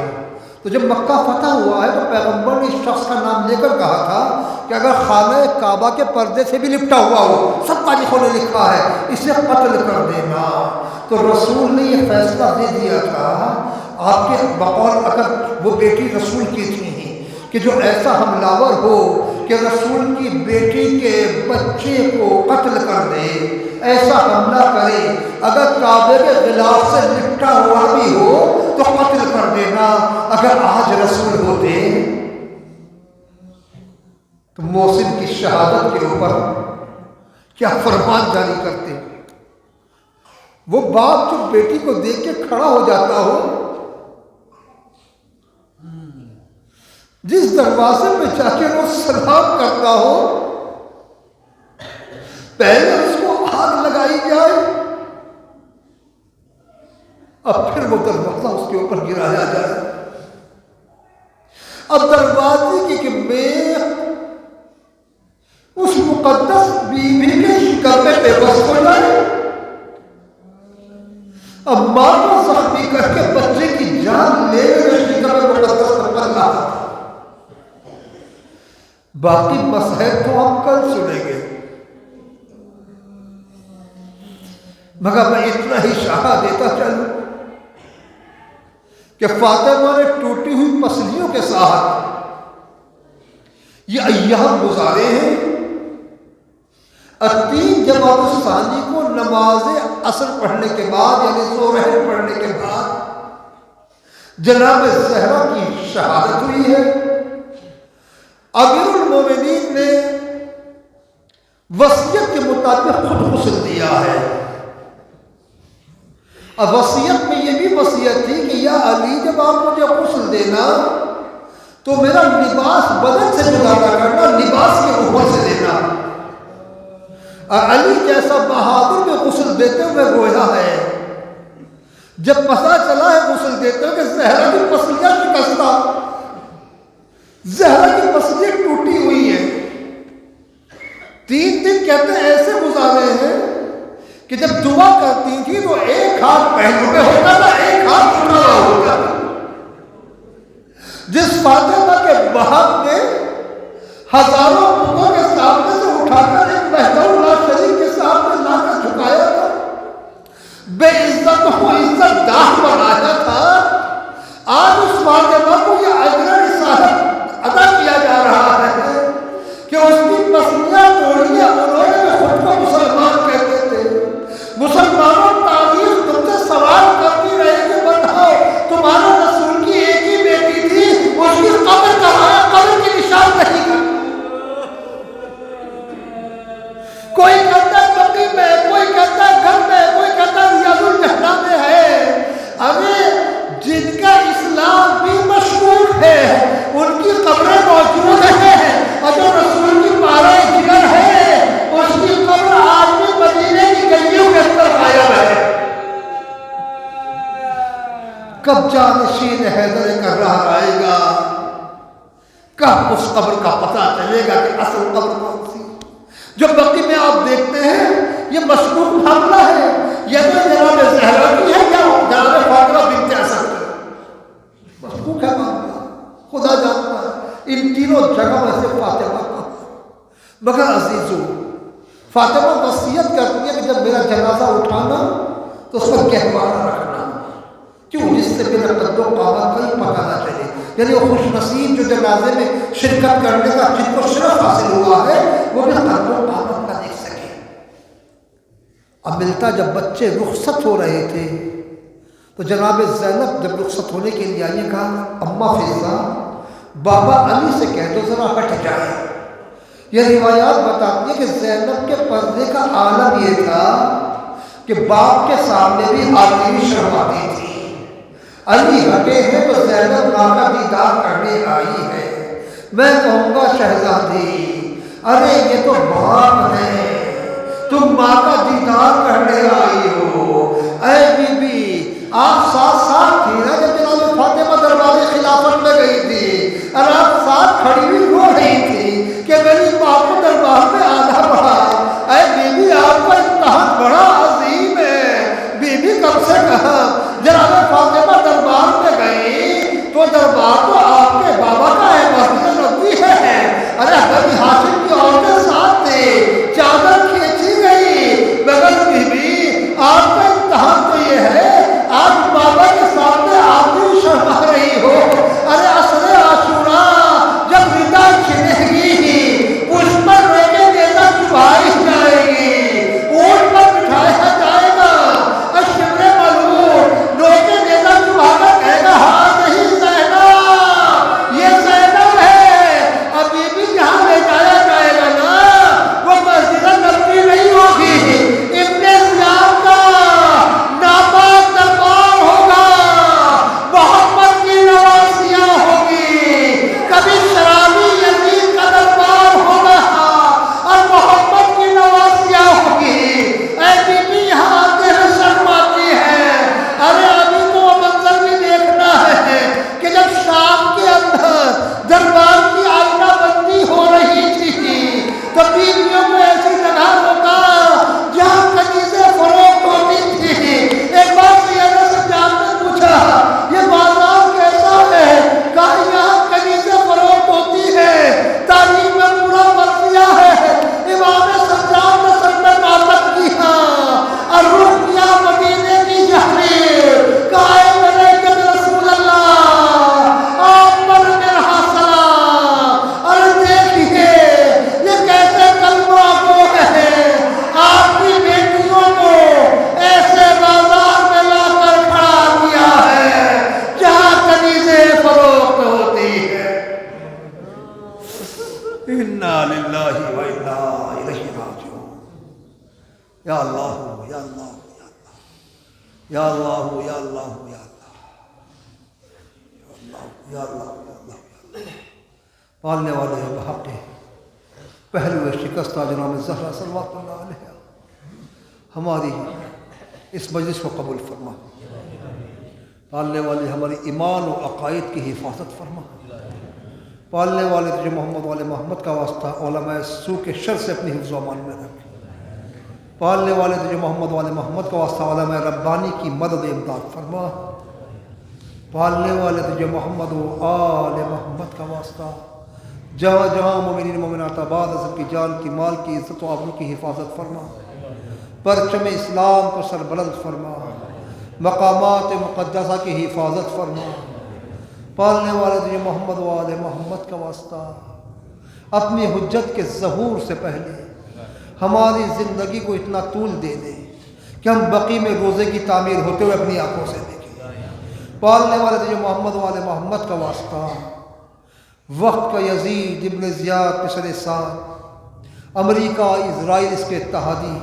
Speaker 1: تو جب مکہ فتح ہوا ہے تو پیغمبر نے اس شخص کا نام لے کر کہا تھا کہ اگر خانہ کعبہ کے پردے سے بھی لپٹا ہوا ہو، سب تاریخوں نے لکھا ہے، اسے قتل کر دینا۔ تو رسول نے یہ فیصلہ دے دیا تھا، آپ کے بقول اگر وہ بیٹی رسول کی تھی کہ جو ایسا حملہ ہو کہ رسول کی بیٹی کے بچے کو قتل کر دے، ایسا حملہ کرے، اگر کعبے کے غلاف سے لپٹا ہوا بھی ہو تو قتل کر دینا۔ اگر آج رسول ہوتے تو محسن کی شہادت کے اوپر کیا فرمان جاری کرتے؟ وہ باپ جو بیٹی کو دیکھ کے کھڑا ہو جاتا ہو، جس دروازے پہ جا کے وہ سلام کرتا ہو، پہلے اس کو آگ لگائی جائے، اب پھر وہ دروازہ اس کے اوپر گرایا جائے۔ اب دروازے کی کہ میں اس مقدس بیوی کے شکر میں بے بس ہو جائے، اب ماں کو زخمی کر کے بچے کی جان لے کر شکر میں مقدس کر رہا تھا۔ باقی مسائل تو ہم کل سنیں گے، مگر میں اتنا ہی اشارہ دیتا چلوں کہ فاطمہ نے ٹوٹی ہوئی پسلیوں کے ساتھ یہ ایام گزارے ہیں۔ 3 جمادی الثانی کو نماز عصر پڑھنے کے بعد، یعنی ظہر پڑھنے کے بعد جناب زہرا کی شہادت ہوئی ہے۔ امیر المومنین نے وصیت کے مطابق خود غسل دیا ہے۔ اب وصیت میں یہ بھی وصیت تھی کہ یا علی جب آپ مجھے غسل دینا تو میرا لباس بدن سے جدا نہ کرنا، لباس کے اوپر سے دینا۔ اور علی جیسا بہادر میں غسل دیتے ہوئے رویا ہے، جب پتہ چلا ہے غسل دیتے ہوئے کہ زہرا کی پسلیاں شکستہ، زہرا کی پسلیاں ٹوٹی ہوئی ہیں۔ 3 دن کہتے ہیں ایسے گزارے ہیں کہ جب دعا کرتی تھی تو ایک ہاتھ پہلو میں ہوتا تھا، ایک ہاتھ اٹھا ہوا ہوتا تھا۔ جس فاطمہ کے باپ نے ہزاروں بتوں کے سامنے سے اٹھا کر ایک وحدہ اللہ شریف کے سامنے لا کر جھکایا تھا، بے عزت کو عزت دار بنایا تھا، آج اس فاطمہ کو یہ اجر رسالت ادا کیا جا رہا ہے کہ اس کی پسلیاں توڑیاں انہوں نے خود کو مسلمان کہتے تھے۔ مسلمانوں تاریخ تم سے سوال کرتی رہے کہ بتاؤ تمہارے رسول کی ایک ہی بیٹی تھی، اس کی قبر کہاں ہے؟ قبر کی نشان نہیں کرتی۔ کوئی کہتا ہے بقی میں، کوئی کہتا ہے گھر میں، کوئی کہتا ہے ریاض الجنہ میں ہے۔ ارے جن کا اسلام بھی مشکوک ہے ان کی قبریں موجود ہیں، اور جو رسول کی پارہ جگر ہے اس کی قبر آج بھی مدینے کی گلیوں کے اندر غائب ہے۔ کب جانشین حیدر کرار آئے گا، کب اس قبر کا پتہ چلے گا کہ اصل قبر کون سی؟ جو بقی میں آپ دیکھتے ہیں یہ مشکوک معاملہ ہے، یہ تو جناب زہرا کی ہے یا جناب فاطمہ بنت اسد کی؟ مشکوک ہے معاملہ، خدا جانتا ہے ان تینوں جگہ میں سے فاطمہ کا۔ مگر عزیزو، فاطمہ وصیت کرتی ہے کہ جب میرا جنازہ اٹھانا تو اس پر گہوارہ رکھنا، کیوں؟ جس سے میرا قد و قامت کہیں پتہ نہ چلے۔ یعنی وہ خوش نصیب جو جنازے میں شرکت کرنے کا جن کو شرف حاصل ہوا ہے وہ بھی قد و قامت الحقیقہ جب بچے رخصت ہو رہے تھے تو جناب زینب جب رخصت ہونے کے لیے آئی کہا اماں فضا بابا علی سے کہہ دو ذرا ہٹ جائے۔ یہ روایات بتاتی ہے کہ زینب کے پردے کا عالم یہ تھا کہ باپ کے سامنے بھی آتی ہوئی شرماتی تھی۔ علی ہٹے ہیں تو زینب ماں کا دیدار کرنے آئی ہے۔ میں کہوں گا شہزادی ارے یہ تو باپ ہے، تم ماں کا دیدار کرنے آئی ہو۔ اے بی بی آپ ساتھ تھی نا جب جناب فاطمہ دربار خلافت میں گئی تھی، اور آپ ساتھ کھڑی ہوئی رو رہی تھی کہ میری ماں کو دربار میں آنا پڑا۔ اے بی بی آپ کا امتحان بڑا عظیم ہے۔ بی بی کم سے کم جناب فاطمہ دربار میں گئی تو دربار تو آپ کے بابا کا ہے، مسجد نبوی ہے۔ ارے بنی ہاشم کی عورتیں ساتھ تھے، چادر کھینچی گئی، مگر بی بی آپ کا امتحان تو یہ ہے آج بابا کے سامنے آپ بھی شرما رہی ہو۔ ارے عصر عاشوراء جب ردا چھنے گی، پشت پر ریکے نیزہ چبھائی جائے گی، اونٹ پر بٹھایا جائے گا، شبر ملعون روکے نیزہ چبھا کر کہے گا ہاں نہیں زینب، یہ زینب ہے۔ ابھی بھی جہاں لے جایا جائے گا نا وہ مسجد نبوی نہیں ہوگی، ابن زیاد کا ناپاک دربار ہوگا، محمد کی نواسیاں ہوگی، کبھی شرابی یزید کا دربار ہوگا اور محمد کی نواسیاں ہوگی۔ اے بی بی یہاں آتے ہیں شرماتی ہے۔ ارے ابھی تو وہ منظر بھی دیکھنا ہے کہ جب شام کے اندر دربار کی آئینہ بندی ہو رہی تھی تو بیویوں کو ایسی جگہ روکا جہاں کنیزیں فروخت ہوتی تھی۔ ایک بار سیدہ سجاد نے پوچھا یہ بازار کیسا ہے؟ کہا یہاں کنیزیں فروخت ہوتی ہے، تاریخ میں پورا مرثیہ ہے۔ امام سجاد نے سر میں ماتم کیا اور رخ کیا مدینے کی جانب، کہا اے ملائکۃ رسول اللہ آپ پر میرا سلام۔ اور دیکھیے یہ کیسے کلمہ گو ہے، آپ کی بیٹیوں کو ایسے بازار میں لا کر کھڑا کیا ہے جہاں کنیزیں فروخت ہوتی ہے۔ انا للہ و انا الیہ راجعون۔ یا اللہ یا اللہ یا اللہ یا اللہ یا اللہ یا اللہ یا اللہ یا اللہ۔ پالنے والے بحق پہلو شکستہ جناب زہرا صلوات اللہ علیہ ہماری اس مجلس کو قبول فرما، پالنے والے ہماری ایمان و عقائد کی حفاظت فرما، پالنے والے تجھے محمد والے محمد کا واسطہ علماء سو کے شر سے اپنی حفظ و امان میں رکھ، پالنے والے تجھے محمد والے محمد کا واسطہ علماء ربانی کی مدد امداد فرما، پالنے والے تجھے محمد و آل محمد کا واسطہ جہاں جہاں مومنین مومنات آباد حضرت کی جان کی مال کی عزت و آبرو کی حفاظت فرما، پرچم اسلام کو سربلند فرما، مقامات مقدسہ کی حفاظت فرما، پالنے والے تجھے محمد و آل محمد کا واسطہ اپنی حجت کے ظہور سے پہلے ہماری زندگی کو اتنا طول دے دے کہ ہم بقی میں روزے کی تعمیر ہوتے ہوئے اپنی آنکھوں سے دیکھیں، پالنے والے تجھے محمد و آل محمد کا واسطہ وقت کا یزید ابن زیاد پسر سعد، امریکہ اسرائیل اس کے اتحادی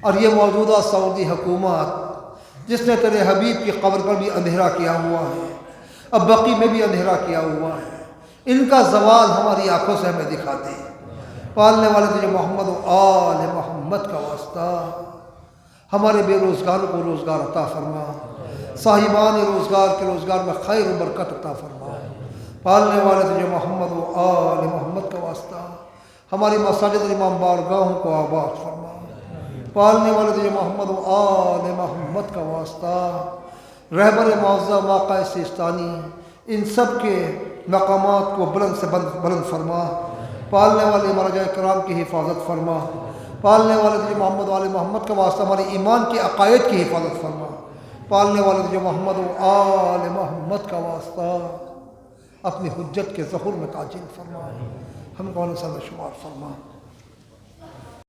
Speaker 1: اور یہ موجودہ سعودی حکومت جس نے تیرے حبیب کی قبر پر بھی اندھیرا کیا ہوا ہے، اب بقی میں بھی اندھیرا کیا ہوا ہے، ان کا زوال ہماری آنکھوں سے ہمیں دکھا دے، پالنے والے تجھے محمد و آل محمد کا واسطہ ہمارے بے روزگاروں کو روزگار عطا فرما، صاحبان روزگار کے روزگار میں خیر و برکت عطا فرما، پالنے والے تجھے محمد و آل محمد کا واسطہ ہماری مساجد امام بارگاہوں کو آباد فرما، پالنے والے تجھے محمد و آل محمد کا واسطہ رہبر معظم آقا سیستانی ان سب کے مقامات کو بلند سے بلند فرما، پالنے والے مراجع کرام کی حفاظت فرما، پالنے والے تجھے محمد و آل محمد کا واسطہ ہمارے ایمان کے عقائد کی حفاظت فرما، پالنے والے تجھے محمد و آل محمد کا واسطہ اپنی حجت کے ظہور میں تعجیل فرما، ہم کو ان سب میں شمار فرما۔